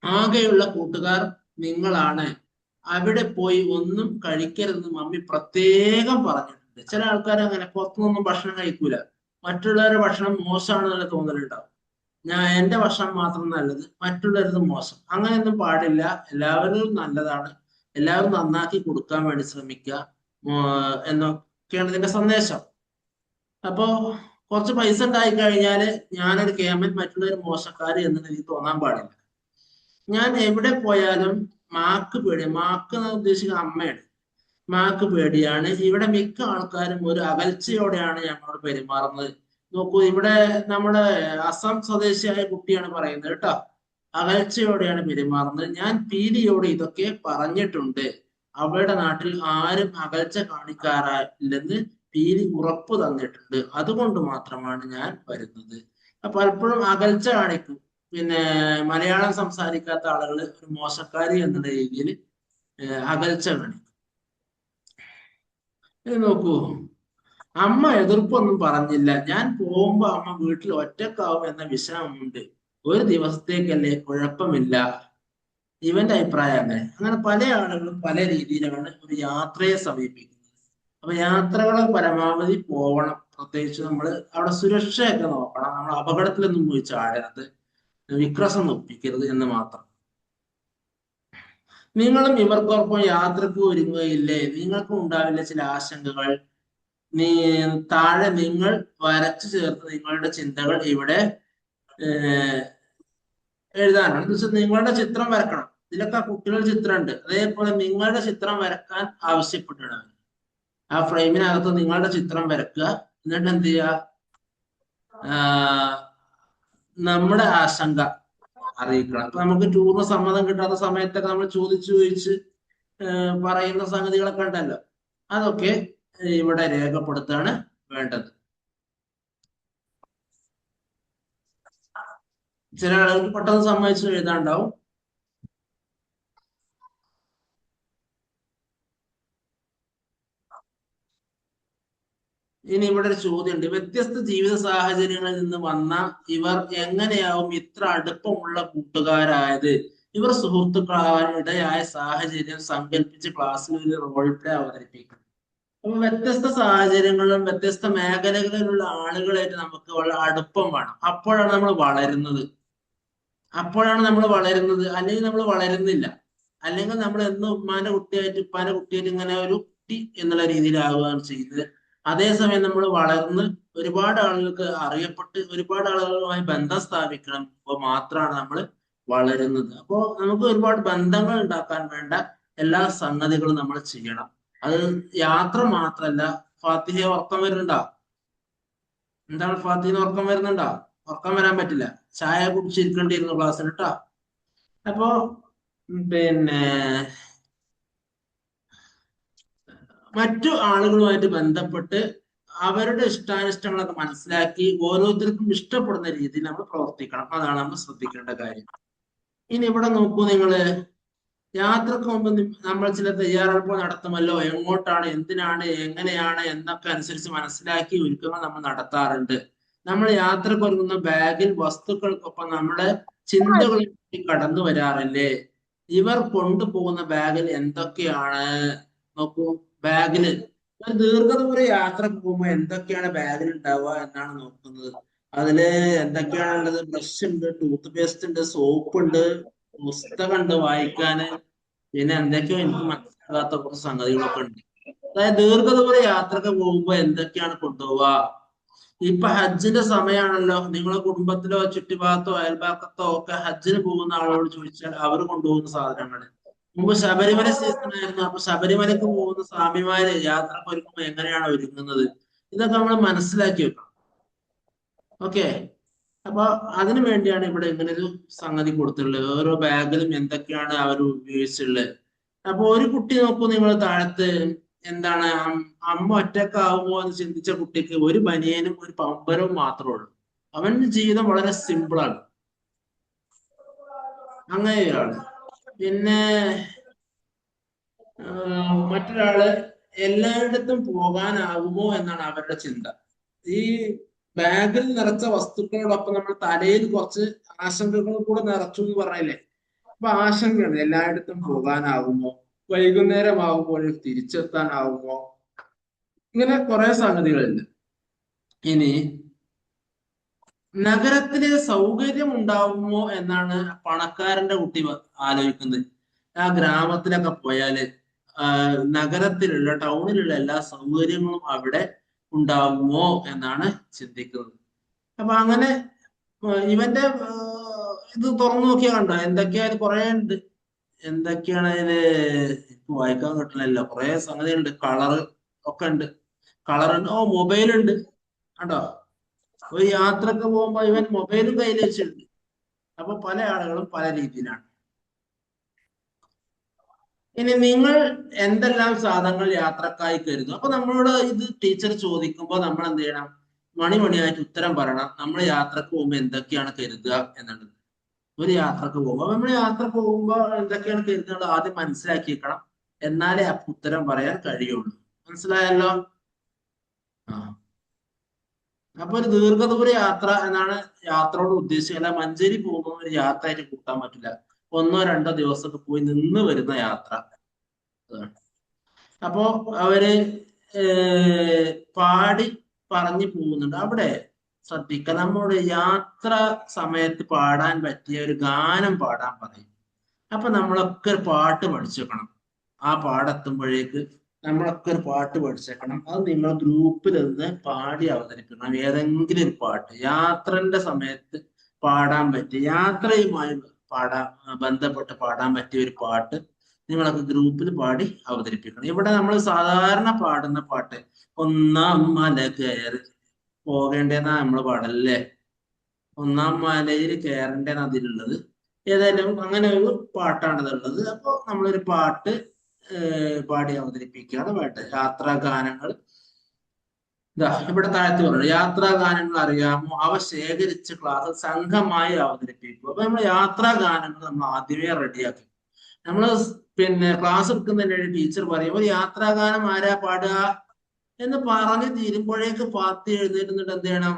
[SPEAKER 1] ആകെയുള്ള കൂട്ടുകാർ നിങ്ങളാണ്. അവിടെ പോയി ഒന്നും കഴിക്കരുതെന്ന് മമ്മി പ്രത്യേകം പറഞ്ഞിട്ടുണ്ട്. ചില ആൾക്കാർ അങ്ങനെ പുറത്തുനിന്നൊന്നും ഭക്ഷണം കഴിക്കൂല. മറ്റുള്ളവരുടെ ഭക്ഷണം മോശമാണെന്നുള്ള തോന്നലുണ്ടാവും. എന്റെ ഭക്ഷണം മാത്രം നല്ലത്, മറ്റുള്ളവരത് മോശം. അങ്ങനെയൊന്നും പാടില്ല. എല്ലാവരും നല്ലതാണ്. എല്ലാവരും നന്നാക്കി കൊടുക്കാൻ വേണ്ടി ശ്രമിക്കുക എന്നൊക്കെയാണ് ഇതിന്റെ സന്ദേശം. അപ്പോ കുറച്ച് പൈസ ഉണ്ടായി കഴിഞ്ഞാല് ഞാനൊരു കേമൻ, മറ്റുള്ളവർ മോശക്കാര് എന്ന് എനിക്ക് തോന്നാൻ പാടില്ല. ഞാൻ എവിടെ പോയാലും മാക്ക് പേടി. മാക്ക് എന്ന് ഉദ്ദേശിക്കുന്ന അമ്മയാണ്. മാക്ക് പേടിയാണ്. ഇവിടെ മിക്ക ആൾക്കാരും ഒരു അകൽച്ചയോടെയാണ് ഞങ്ങളോട് പെരുമാറുന്നത്. നോക്കൂ, ഇവിടെ നമ്മുടെ അസം സ്വദേശിയായ കുട്ടിയാണ് പറയുന്നത് കേട്ടോ. അകൽച്ചയോടെയാണ് പെരുമാറുന്നത്. ഞാൻ പീലിയോട് ഇതൊക്കെ പറഞ്ഞിട്ടുണ്ട്. അവരുടെ നാട്ടിൽ ആരും അകൽച്ച കാണിക്കാറില്ലെന്ന് പീലി ഉറപ്പ് തന്നിട്ടുണ്ട്. അതുകൊണ്ട് മാത്രമാണ് ഞാൻ വരുന്നത്. പലപ്പോഴും അകൽച്ച കാണിക്കും. പിന്നെ മലയാളം സംസാരിക്കാത്ത ആളുകൾ ഒരു മോശക്കാരി എന്നുള്ള രീതിയിൽ അകൽച്ച കാണിക്കും. ഇത് നോക്കൂ, അമ്മ എതിർപ്പൊന്നും പറഞ്ഞില്ല. ഞാൻ പോകുമ്പോ അമ്മ വീട്ടിൽ ഒറ്റക്കാവും എന്ന വിഷമമുണ്ട്. ഒരു ദിവസത്തേക്കല്ലേ, കുഴപ്പമില്ല. ഇവന്റെ അഭിപ്രായം അങ്ങനെ പല ആളുകളും പല രീതിയിലാണ് ഒരു യാത്രയെ സമീപിക്കുന്നത്. അപ്പൊ യാത്രകളെ പരമാവധി പോകണം. പ്രത്യേകിച്ച് നമ്മൾ അവിടെ സുരക്ഷയൊക്കെ നോക്കണം. നമ്മൾ അപകടത്തിലൊന്നും പോയി ചാടരുത്, വിക്രസം ഒപ്പിക്കരുത് എന്ന് മാത്രം. നിങ്ങളും ഇവർക്കൊപ്പം യാത്രക്ക് ഒരുങ്ങുകയില്ലേ? നിങ്ങൾക്കും ഉണ്ടാവില്ല ചില ആശങ്കകൾ. താഴെ നിങ്ങൾ വരച്ചു ചേർത്ത് നിങ്ങളുടെ ചിന്തകൾ ഇവിടെ എഴുതാനാണ്. എന്ന് വെച്ചാൽ നിങ്ങളുടെ ചിത്രം വരക്കണം. ഇതിലൊക്കെ കുട്ടികളുടെ ചിത്രമുണ്ട്. അതേപോലെ നിങ്ങളുടെ ചിത്രം വരക്കാൻ ആവശ്യപ്പെട്ടിട്ടുണ്ട്. ആ ഫ്രെയിമിനകത്ത് നിങ്ങളുടെ ചിത്രം വരക്കുക. എന്നിട്ട് എന്ത് ചെയ്യുക? നമ്മുടെ ആശങ്ക അറിയിക്കണം. അപ്പൊ നമുക്ക് ടൂറിന് സമ്മതം കിട്ടാത്ത സമയത്തൊക്കെ നമ്മൾ ചോദിച്ച് പറയുന്ന സംഗതികളൊക്കെ ഉണ്ടല്ലോ. അതൊക്കെ ഇവിടെ രേഖപ്പെടുത്താണ് വേണ്ടത്. ചില ആളുകൾക്ക് പെട്ടെന്ന് സമ്മതിച്ച് എഴുതാണ്ടാവും. ഇനി ഇവിടെ ഒരു ചോദ്യമുണ്ട്. വ്യത്യസ്ത ജീവിത സാഹചര്യങ്ങളിൽ നിന്ന് വന്ന ഇവർ എങ്ങനെയാവും ഇത്ര അടുപ്പമുള്ള കൂട്ടുകാരായത്? ഇവർ സുഹൃത്തുക്കളാവാൻ ഇടയായ സാഹചര്യം സങ്കല്പിച്ച് ക്ലാസ്സിൽ ഒരു റോൾ പ്ലേ അവതരിപ്പിക്കണം. അപ്പൊ വ്യത്യസ്ത സാഹചര്യങ്ങളിലും വ്യത്യസ്ത മേഖലകളിലുള്ള ആളുകളായിട്ട് നമുക്ക് വളരെ അടുപ്പം വേണം. അപ്പോഴാണ് നമ്മൾ വളരുന്നത്. അല്ലെങ്കിൽ നമ്മൾ വളരുന്നില്ല. അല്ലെങ്കിൽ നമ്മൾ എന്നും ഉമ്മാന്റെ കുട്ടിയായിട്ട് ഉപ്പാന്റെ കുട്ടിയായിട്ട് ഇങ്ങനെ ഒരു കുട്ടി എന്നുള്ള രീതിയിലാവുകയാണ് ചെയ്യുന്നത്. അതേസമയം നമ്മൾ വളർന്ന് ഒരുപാട് ആളുകൾക്ക് അറിയപ്പെട്ട് ഒരുപാട് ആളുകളുമായി ബന്ധം സ്ഥാപിക്കണം. അപ്പോൾ മാത്രമാണ് നമ്മൾ വളരുന്നത്. അപ്പോൾ നമുക്ക് ഒരുപാട് ബന്ധങ്ങൾ ഉണ്ടാക്കാൻ വേണ്ട എല്ലാ സംഗതികളും നമ്മൾ ചെയ്യണം. അത് യാത്ര മാത്രല്ല. ഫാത്തിഹ ഉറക്കം വരുന്നുണ്ടോ? എന്താണ് ഫാത്തിഹ ഉറക്കം വരുന്നുണ്ടോ? ഉറക്കം വരാൻ പറ്റില്ല. ചായ കുടിച്ചിരിക്കേണ്ടിയിരുന്നു ക്ലാസ്സിൽ കേട്ടോ. അപ്പോ പിന്നെ മറ്റു ആളുകളുമായിട്ട് ബന്ധപ്പെട്ട് അവരുടെ ഇഷ്ടാനിഷ്ടങ്ങളൊക്കെ മനസ്സിലാക്കി ഓരോരുത്തർക്കും ഇഷ്ടപ്പെടുന്ന രീതിയിൽ നമ്മൾ പ്രവർത്തിക്കണം. അതാണ് നമ്മൾ ശ്രദ്ധിക്കേണ്ട കാര്യം. ഇനി ഇവിടെ നോക്കൂ, നിങ്ങള് യാത്രക്ക് മുമ്പ് നമ്മൾ ചില തയ്യാറെടുപ്പ് നടത്തുമല്ലോ. എങ്ങോട്ടാണ്, എന്തിനാണ്, എങ്ങനെയാണ് എന്നൊക്കെ അനുസരിച്ച് മനസ്സിലാക്കി ഒരുക്കങ്ങൾ നമ്മൾ നടത്താറുണ്ട്. നമ്മൾ യാത്രക്ക് ഒരുങ്ങുന്ന ബാഗിൽ വസ്തുക്കൾക്കൊപ്പം നമ്മുടെ ചിന്തകൾ കടന്നു വരാറില്ലേ? ഇവർ കൊണ്ടുപോകുന്ന ബാഗിൽ എന്തൊക്കെയാണ്? നോക്കൂ, ബാഗില് ഒരു ദീർഘദൂര യാത്ര പോകുമ്പോൾ എന്തൊക്കെയാണ് ബാഗിൽ ഉണ്ടാവുക എന്നാണ് നോക്കുന്നത്. അതില് എന്തൊക്കെയാണുള്ളത്? ബ്രഷ് ഉണ്ട്, ടൂത്ത് പേസ്റ്റ് ഉണ്ട്, സോപ്പ് ഉണ്ട്, പുസ്തകം ഉണ്ട് വായിക്കാന്, പിന്നെ എന്തൊക്കെയോ എനിക്ക് മനസ്സിലാകാത്ത കുറച്ച് സംഗതികളൊക്കെ ഉണ്ട്. അതായത് ദീർഘദൂര യാത്രക്ക് പോകുമ്പോ എന്തൊക്കെയാണ് കൊണ്ടുപോവുക? ഇപ്പൊ ഹജ്ജിന്റെ സമയമാണല്ലോ. നിങ്ങളെ കുടുംബത്തിലോ ചുറ്റുഭാഗത്തോ അയൽഭാഗത്തോ ഒക്കെ ഹജ്ജിന് പോകുന്ന ആളോട് ചോദിച്ചാൽ അവർ കൊണ്ടുപോകുന്ന സാധനങ്ങൾ. മുമ്പ് ശബരിമല സീസൺ ആയിരുന്നു. അപ്പൊ ശബരിമലക്ക് പോകുന്ന സ്വാമിമാര് യാത്രക്ക് ഒരുക്കുമ്പോൾ എങ്ങനെയാണ് ഒരുങ്ങുന്നത്? ഇതൊക്കെ നമ്മൾ മനസ്സിലാക്കി വെക്കണം. ഓക്കെ. അപ്പൊ അതിനു വേണ്ടിയാണ് ഇവിടെ ഇങ്ങനെ ഒരു സംഗതി കൊടുത്തിട്ടുള്ളത്. ഓരോ ബാഗിലും എന്തൊക്കെയാണ് അവർ ഉപയോഗിച്ചിട്ടുള്ളത്. അപ്പൊ ഒരു കുട്ടി നോക്കൂ, നിങ്ങൾ താഴത്ത് എന്താണ്, അമ്മ ഒറ്റക്കാവുമോ എന്ന് ചിന്തിച്ച കുട്ടിക്ക് ഒരു ബനിയനും ഒരു പമ്പരവും മാത്രമേ ഉള്ളൂ. അവന്റെ ജീവിതം വളരെ സിമ്പിളാണ്. അങ്ങനെ ഒരാള്. പിന്നെ മറ്റൊരാള് എല്ലായിടത്തും പോകാനാകുമോ എന്നാണ് അവരുടെ ചിന്ത. ഈ ബാഗിൽ നിറച്ച വസ്തുക്കളോടൊപ്പം നമ്മൾ തലയിൽ കുറച്ച് ആശങ്കകൾ കൂടെ നിറച്ചു എന്ന് പറഞ്ഞില്ലേ? അപ്പൊ ആശങ്കയാണ്, എല്ലായിടത്തും പോകാനാകുമോ, വൈകുന്നേരമാകുമ്പോൾ തിരിച്ചെത്താനാകുമോ, ഇങ്ങനെ കുറെ സംഗതികളുണ്ട്. ഇനി നഗരത്തിലെ സൗകര്യം ഉണ്ടാവുമോ എന്നാണ് പണക്കാരന്റെ കുട്ടി ആലോചിക്കുന്നത്. ആ ഗ്രാമത്തിലൊക്കെ പോയാല് നഗരത്തിലുള്ള ടൗണിലുള്ള എല്ലാ സൗകര്യങ്ങളും അവിടെ ഉണ്ടാവുമോ എന്നാണ് ചിന്തിക്കുന്നത്. അപ്പൊ അങ്ങനെ ഇവന്റെ ഇത് തുറന്നു നോക്കിയാൽ കണ്ടോ എന്തൊക്കെയാ കുറെ ഉണ്ട്. എന്തൊക്കെയാണ് അതില് എനിക്ക് വായിക്കാൻ കിട്ടണല്ലോ, കുറെ സംഗതികളുണ്ട്. കളറ് ഒക്കെ ഉണ്ട്, കളറുണ്ട്. ഓ, മൊബൈൽ ഉണ്ട് കണ്ടോ. ഒരു യാത്രക്ക് പോകുമ്പോ ഇവൻ മൊബൈലും കയ്യിൽ വെച്ചിട്ടുണ്ട്. അപ്പൊ പല ആളുകളും പല രീതിയിലാണ്. ഇനി നിങ്ങൾ എന്തെല്ലാം സാധനങ്ങൾ യാത്രക്കായി കരുതും? അപ്പൊ നമ്മളോട് ഇത് ടീച്ചർ ചോദിക്കുമ്പോൾ നമ്മൾ എന്ത് ചെയ്യണം? മണിമണിയായിട്ട് ഉത്തരം പറയണം. നമ്മൾ യാത്രക്ക് പോകുമ്പോൾ എന്തൊക്കെയാണ് കരുതുക എന്നുള്ളത്. ഒരു യാത്രക്ക് പോകുമ്പോൾ നമ്മൾ യാത്രക്ക് പോകുമ്പോൾ എന്തൊക്കെയാണ് കരുതുന്നത് ആദ്യം മനസ്സിലാക്കി വെക്കണം. എന്നാലേ ആ ഉത്തരം പറയാൻ കഴിയുള്ളൂ. മനസ്സിലായല്ലോ? ആ, അപ്പൊ ഒരു ദീർഘദൂര യാത്ര എന്നാണ് യാത്രയോട് ഉദ്ദേശിക്കുക. അല്ല മഞ്ചേരി പോകുന്ന ഒരു യാത്രയായിട്ട് കൂട്ടാൻ പറ്റില്ല. 1-2 ദിവസമൊക്കെ പോയി നിന്ന് വരുന്ന യാത്ര. അപ്പോ അവര് പാടി പറഞ്ഞു പോകുന്നുണ്ട്. അവിടെ ശ്രദ്ധിക്കുക, നമ്മുടെ യാത്ര സമയത്ത് പാടാൻ പറ്റിയ ഒരു ഗാനം പാടാൻ പറയും. അപ്പൊ നമ്മളൊക്കെ ഒരു പാട്ട് പഠിച്ചേക്കണം. ആ പാടെത്തുമ്പോഴേക്ക് നമ്മളൊക്കെ ഒരു പാട്ട് പഠിച്ചേക്കണം. അത് നിങ്ങൾ ഗ്രൂപ്പിൽ നിന്ന് പാടി അവതരിപ്പിക്കണം. ഏതെങ്കിലും ഒരു പാട്ട് യാത്രന്റെ സമയത്ത് പാടാൻ പറ്റിയ, യാത്രയുമായി ബന്ധപ്പെട്ട് പാടാൻ പറ്റിയ ഒരു പാട്ട് നിങ്ങളൊക്കെ ഗ്രൂപ്പിൽ പാടി അവതരിപ്പിക്കണം. ഇവിടെ നമ്മൾ സാധാരണ പാടുന്ന പാട്ട് ഒന്നാം മല കയറി പോകേണ്ടെന്നാ നമ്മൾ പാടല്ലേ. ഒന്നാം മലയിൽ കയറേണ്ടെന്ന് അതിലുള്ളത്. ഏതായാലും അങ്ങനെ ഒരു പാട്ടാണ് ഇതുള്ളത്. അപ്പോൾ നമ്മളൊരു പാട്ട് പാടി അവതരിപ്പിക്കുകയാണ് വേണ്ടത്. യാത്രാ ഗാനങ്ങൾ ഇതാ ഇവിടെ താഴത്ത് പറഞ്ഞു. യാത്രാ ഗാനങ്ങൾ അറിയാമോ? അവ ശേഖരിച്ച് ക്ലാസ് സംഘമായി അവതരിപ്പിക്കും. അപ്പൊ നമ്മൾ യാത്രാ ഗാനങ്ങൾ നമ്മൾ ആദ്യമേ റെഡിയാക്കി. നമ്മള് പിന്നെ ക്ലാസ് എടുക്കുന്നതിന് ടീച്ചർ പറയും ഒരു യാത്രാ ഗാനം ആരാ പാടുക എന്ന് പറഞ്ഞ് തീരുമ്പോഴേക്ക് പാത്തി എഴുന്നേറ്റുന്നിട്ട് എന്ത് ചെയ്യണം?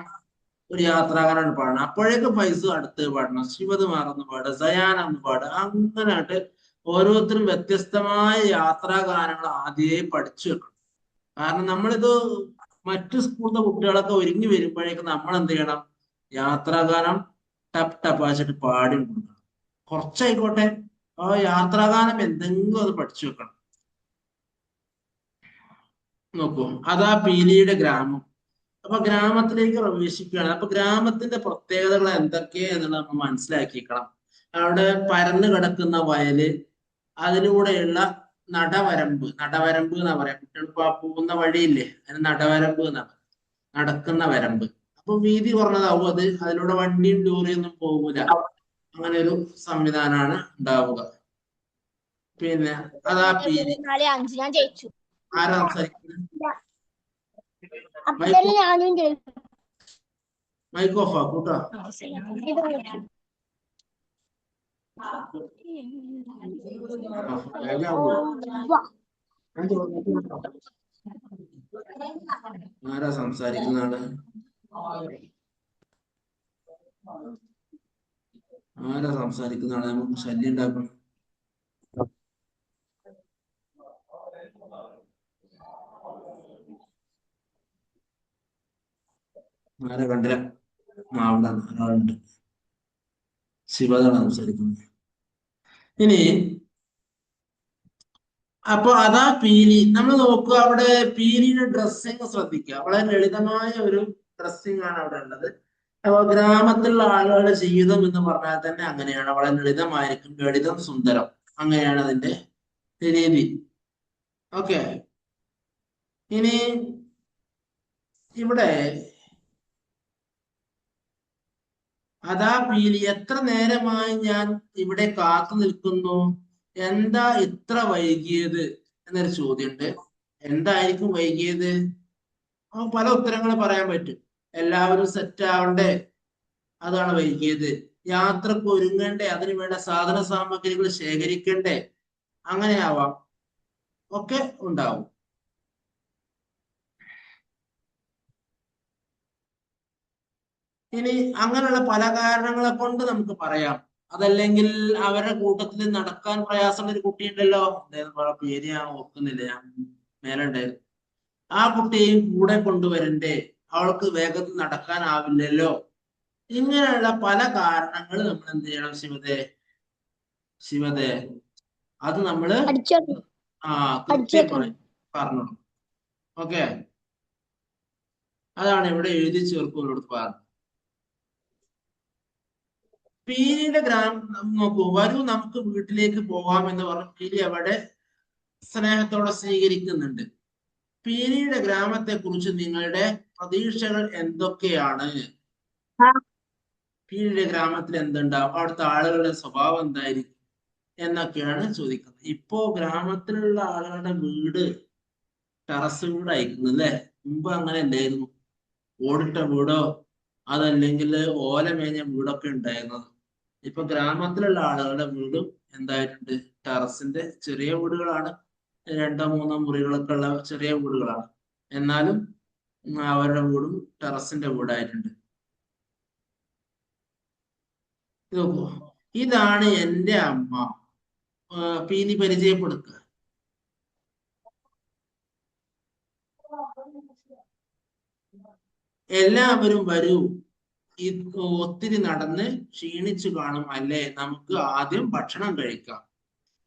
[SPEAKER 1] ഒരു യാത്രാഗാനം പാടണം. അപ്പോഴേക്ക് ഫൈസു അടുത്ത് പാടണം, ശിവത് മാറന്ന് പാടുക, സയാൻ എന്ന് പാടുക. അങ്ങനെയായിട്ട് ഓരോരുത്തരും വ്യത്യസ്തമായ യാത്രാഗാനങ്ങൾ ആദ്യമേ പഠിച്ചു വെക്കണം. കാരണം നമ്മളിത് മറ്റു സ്കൂളിലെ കുട്ടികളൊക്കെ ഒരുങ്ങി വരുമ്പോഴേക്ക് നമ്മൾ എന്ത് ചെയ്യണം? യാത്രാഗാനം ടപ്പ് ടപ്പാച്ചിട്ട് പാടി കൊടുക്കണം. കുറച്ചായിക്കോട്ടെ, ആ യാത്രാഗാനം എന്തെങ്കിലും അത് പഠിച്ചു വെക്കണം. നോക്കൂ, അതാ പീലിയുടെ ഗ്രാമം. അപ്പൊ ഗ്രാമത്തിലേക്ക് പ്രവേശിക്കുകയാണ്. അപ്പൊ ഗ്രാമത്തിന്റെ പ്രത്യേകതകൾ എന്തൊക്കെയാ എന്നുള്ളത് നമ്മൾ മനസ്സിലാക്കിക്കണം. അവിടെ പരന്നു കിടക്കുന്ന വയല്, അതിലൂടെയുള്ള നടവരമ്പ് എന്നാ പറയാ. കുട്ടികൾ പോകുന്ന വഴിയില്ലേ, അതിന് നടവരമ്പ് എന്നാ പറയാ. നടക്കുന്ന വരമ്പ്. അപ്പൊ വീതി കുറഞ്ഞതാവും അത്. അതിലൂടെ വണ്ടിയും ലോറിയൊന്നും പോകൂല. അങ്ങനെ ഒരു സംവിധാനമാണ് ഉണ്ടാവുക. പിന്നെ അതാ പീലി.
[SPEAKER 3] 4-5 ഞാൻ ജയിച്ചു.
[SPEAKER 1] ആരാ സംസാരിക്കുന്നത്?
[SPEAKER 3] ഞാനും ജയിച്ചു.
[SPEAKER 1] മൈക്ക് ഓഫ് ആക്കൂട്ടോ. ആരാ സംസാരിക്കുന്ന ആള്? ആരാ സംസാരിക്കുന്ന ആളെ നമുക്ക് ശല്യം ഉണ്ടാക്കണം? ആരെ കണ്ടില്ല? അവിടെ ഒരാളുണ്ട്, ശിവതാണ് സംസാരിക്കുന്നത്. ഇനി അപ്പൊ അതാ പീലി. നമ്മൾ നോക്കുക, അവിടെ പീലിയുടെ ഡ്രസ്സിങ് ശ്രദ്ധിക്കുക. വളരെ ലളിതമായ ഒരു ഡ്രസ്സിങ് ആണ് അവിടെ ഉള്ളത്. അപ്പൊ ഗ്രാമത്തിലുള്ള ആളുകളുടെ ജീവിതം എന്ന് പറഞ്ഞാൽ തന്നെ അങ്ങനെയാണ്, വളരെ ലളിതമായിരിക്കും. ലളിതം സുന്ദരം, അങ്ങനെയാണ് അതിന്റെ രീതി. ഓക്കെ. ഇനി ഇവിടെ അതാ പീലി, എത്ര നേരമായി ഞാൻ ഇവിടെ കാത്തു നിൽക്കുന്നു, എന്താ ഇത്ര വൈകിയത് എന്നൊരു ചോദ്യമുണ്ട്. എന്തായിരിക്കും വൈകിയത്? പല ഉത്തരങ്ങൾ പറയാൻ പറ്റും. എല്ലാവരും സെറ്റ് ആവണ്ടേ, അതാണ് വൈകിയത്. യാത്രക്ക് ഒരുങ്ങണ്ടേ, അതിനു വേണ്ട സാധന സാമഗ്രികൾ ശേഖരിക്കണ്ടേ, അങ്ങനെ ആവാം, ഒക്കെ ഉണ്ടാവും. ഇനി അങ്ങനെയുള്ള പല കാരണങ്ങളെ കൊണ്ട് നമുക്ക് പറയാം. അതല്ലെങ്കിൽ അവരുടെ കൂട്ടത്തിൽ നടക്കാൻ പ്രയാസമുള്ള ഒരു കുട്ടിയുണ്ടല്ലോ, പേര് ഞാൻ ഓർക്കുന്നില്ല, ഞാൻ മേലുണ്ട്. ആ കുട്ടിയെയും കൂടെ കൊണ്ടുവരണ്ടേ, അവൾക്ക് വേഗത്തിൽ നടക്കാനാവില്ലല്ലോ. ഇങ്ങനെയുള്ള പല കാരണങ്ങൾ നമ്മൾ എന്ത് ചെയ്യണം ശിവതേ, അത് നമ്മള് കൃത്യമായി പറഞ്ഞു. ഓക്കെ, അതാണ് ഇവിടെ എഴുതി ചേർക്കുന്നോട് പറഞ്ഞു. പീലിയുടെ നോക്കൂ, വരൂ നമുക്ക് വീട്ടിലേക്ക് പോകാം എന്ന് പറഞ്ഞു പീലി അവിടെ സ്നേഹത്തോടെ സ്വീകരിക്കുന്നുണ്ട്. പീലിയുടെ ഗ്രാമത്തെ കുറിച്ച് നിങ്ങളുടെ പ്രതീക്ഷകൾ എന്തൊക്കെയാണ്? പീലിയുടെ ഗ്രാമത്തിൽ എന്തുണ്ടാവും, അവിടുത്തെ ആളുകളുടെ സ്വഭാവം എന്തായിരിക്കും എന്നൊക്കെയാണ് ചോദിക്കുന്നത്. ഇപ്പോ ഗ്രാമത്തിലുള്ള ആളുകളുടെ വീട് ടെറസ് വീടായിരിക്കുന്നു അല്ലെ. മുമ്പ് അങ്ങനെ അല്ലായിരുന്നു, ഓടിട്ട വീടോ അതല്ലെങ്കിൽ ഓല മേഞ്ഞ വീടൊക്കെ ഉണ്ടായിരുന്നത്. ഇപ്പൊ ഗ്രാമത്തിലുള്ള ആളുകളുടെ വീടും എന്തായിട്ടുണ്ട്, ടെറസിന്റെ ചെറിയ വീടുകളാണ്. 2-3 മുറികളൊക്കെ ഉള്ള ചെറിയ വീടുകളാണ്. എന്നാലും അവരുടെ വീടും ടെറസിന്റെ വീടായിട്ടുണ്ട്. നോക്കൂ, ഇതാണ് എൻ്റെ അമ്മ. പീലി പരിചയപ്പെടുത്തുക. എല്ലാവരും വരൂ, ഒത്തിരി നടന്ന് ക്ഷീണിച്ചു കാണും അല്ലേ, നമുക്ക് ആദ്യം ഭക്ഷണം കഴിക്കാം.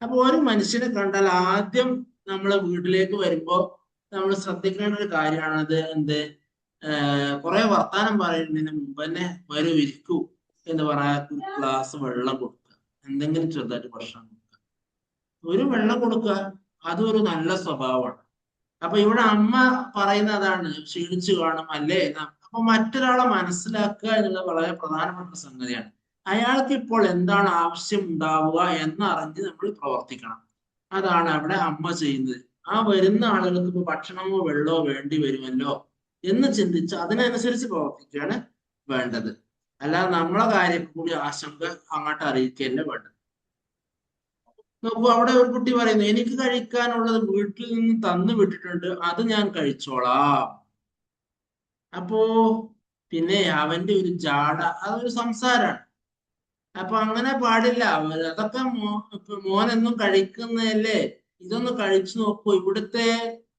[SPEAKER 1] അപ്പൊ ഒരു മനുഷ്യനെ കണ്ടാൽ ആദ്യം നമ്മളെ വീട്ടിലേക്ക് വരുമ്പോ നമ്മൾ ശ്രദ്ധിക്കേണ്ട ഒരു കാര്യമാണത്. കുറെ വർത്താനം പറയുന്നതിന് മുമ്പ് തന്നെ വരൂ ഇരിക്കൂ എന്ന് പറയാ, ഒരു ഗ്ലാസ് വെള്ളം കൊടുക്കുക, എന്തെങ്കിലും ചെറുതായിട്ട് ഭക്ഷണം കൊടുക്കുക, ഒരു വെള്ളം കൊടുക്കുക, അതൊരു നല്ല സ്വഭാവമാണ്. അപ്പൊ ഇവിടെ അമ്മ പറയുന്ന അതാണ്, ക്ഷീണിച്ചു കാണും അല്ലേ. അപ്പൊ മറ്റൊരാളെ മനസ്സിലാക്കുക എന്നുള്ളത് വളരെ പ്രധാനപ്പെട്ട സംഗതിയാണ്. അയാൾക്ക് ഇപ്പോൾ എന്താണ് ആവശ്യം ഉണ്ടാവുക എന്നറിഞ്ഞ് നമ്മൾ പ്രവർത്തിക്കണം. അതാണ് അവിടെ അമ്മ ചെയ്യുന്നത്. ആ വരുന്ന ആളുകൾക്ക് ഇപ്പൊ ഭക്ഷണമോ വെള്ളമോ വേണ്ടി വരുമല്ലോ എന്ന് ചിന്തിച്ച് അതിനനുസരിച്ച് പ്രവർത്തിക്കുകയാണ് വേണ്ടത്. അല്ലാതെ നമ്മളെ കാര്യം കൂടി ആശങ്ക അങ്ങോട്ട് അറിയിക്കുകയല്ല വേണ്ടത്. നോക്കൂ, അവിടെ ഒരു കുട്ടി പറയുന്നു, എനിക്ക് കഴിക്കാനുള്ളത് വീട്ടിൽ നിന്ന് തന്നു വിട്ടിട്ടുണ്ട്, അത് ഞാൻ കഴിച്ചോളാം. അപ്പോ പിന്നെ അവന്റെ ഒരു ജാട, അതൊരു സംസാരാണ്. അപ്പൊ അങ്ങനെ പാടില്ല. അതൊക്കെ മോനെന്നും കഴിക്കുന്നതല്ലേ, ഇതൊന്ന് കഴിച്ചു നോക്കൂ. ഇവിടുത്തെ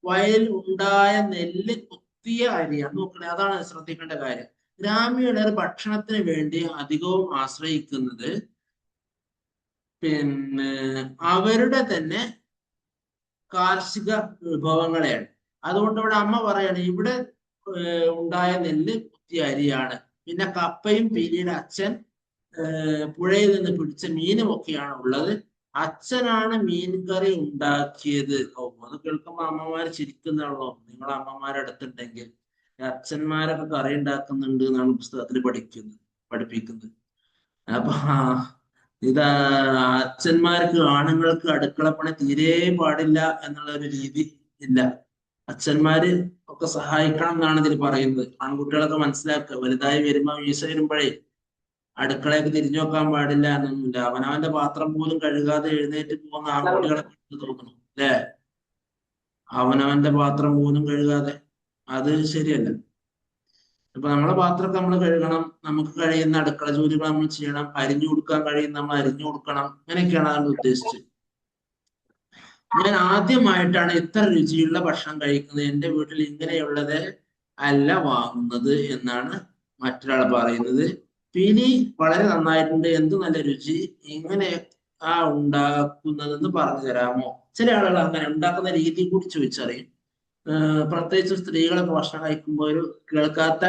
[SPEAKER 1] വയലിൽ ഉണ്ടായ നെല്ല് കുത്തിയ അരിയാണ്, നോക്കണേ. അതാണ് ശ്രദ്ധിക്കേണ്ട കാര്യം. ഗ്രാമീണർ ഭക്ഷണത്തിന് വേണ്ടി അധികവും ആശ്രയിക്കുന്നത് പിന്നെ അവരുടെ തന്നെ കാർഷിക വിഭവങ്ങളെയാണ്. അതുകൊണ്ട് ഇവിടെ അമ്മ പറയാണ്, ഇവിടെ ഉണ്ടായ നെല്ല് കുത്തിയ അരിയാണ്. പിന്നെ കപ്പയും പീലിയുടെ അച്ഛൻ പുഴയിൽ നിന്ന് പിടിച്ച മീനും ഒക്കെയാണ് ഉള്ളത്. അച്ഛനാണ് മീൻ കറി ഉണ്ടാക്കിയത്. അത് കേൾക്കുമ്പോ അമ്മമാര് ചിരിക്കുന്നുള്ളൂ. നിങ്ങളെ അമ്മമാരുടെ അടുത്തുണ്ടെങ്കിൽ അച്ഛന്മാരൊക്കെ കറി ഉണ്ടാക്കുന്നുണ്ട് എന്നാണ് പുസ്തകത്തിൽ പഠിപ്പിക്കുന്നത്. അപ്പൊ ഇതാ, അച്ഛന്മാർക്ക് ആണുങ്ങൾക്ക് അടുക്കളപ്പണി തീരെ പാടില്ല എന്നുള്ള ഒരു രീതി ഇല്ല. അച്ഛന്മാര് ഒക്കെ സഹായിക്കണം എന്നാണ് ഇതിൽ പറയുന്നത്. ആൺകുട്ടികളൊക്കെ മനസ്സിലാക്കുക, വലുതായി വരുമ്പോ വീശ വരുമ്പോഴേ അടുക്കളയൊക്കെ തിരിഞ്ഞു നോക്കാൻ പാടില്ല എന്നൊന്നുമില്ല. അവനവന്റെ പാത്രം പോലും കഴുകാതെ എഴുന്നേറ്റ് പോകുന്ന ആൺകുട്ടികളൊക്കെ തോന്നുന്നു അല്ലേ. അവനവന്റെ പാത്രം പോലും കഴുകാതെ, അത് ശരിയല്ല. ഇപ്പൊ നമ്മളെ പാത്രമൊക്കെ നമ്മൾ കഴുകണം, നമുക്ക് കഴിയുന്ന അടുക്കള ജോലികൾ നമ്മൾ ചെയ്യണം, അരിഞ്ഞു കൊടുക്കാൻ കഴിയുന്ന നമ്മൾ അരിഞ്ഞു കൊടുക്കണം, അങ്ങനെയൊക്കെയാണ് അത് ഉദ്ദേശിച്ചത്. ഞാൻ ആദ്യമായിട്ടാണ് ഇത്ര രുചിയുള്ള ഭക്ഷണം കഴിക്കുന്നത്, എൻ്റെ വീട്ടിൽ ഇങ്ങനെയുള്ളത് അല്ല വാങ്ങുന്നത് എന്നാണ് മറ്റൊരാൾ പറയുന്നത്. പീലി വളരെ നന്നായിട്ടുണ്ട്, എന്ത് നല്ല രുചി, ഇങ്ങനെ ഉണ്ടാക്കുന്നതെന്ന് പറഞ്ഞു തരാമോ? ചില ആളുകൾ അങ്ങനെ ഉണ്ടാക്കുന്ന രീതി കൂടി ചോദിച്ചറിയും. പ്രത്യേകിച്ച് സ്ത്രീകളൊക്കെ ഭക്ഷണം കഴിക്കുമ്പോൾ ഒരു കേൾക്കാത്ത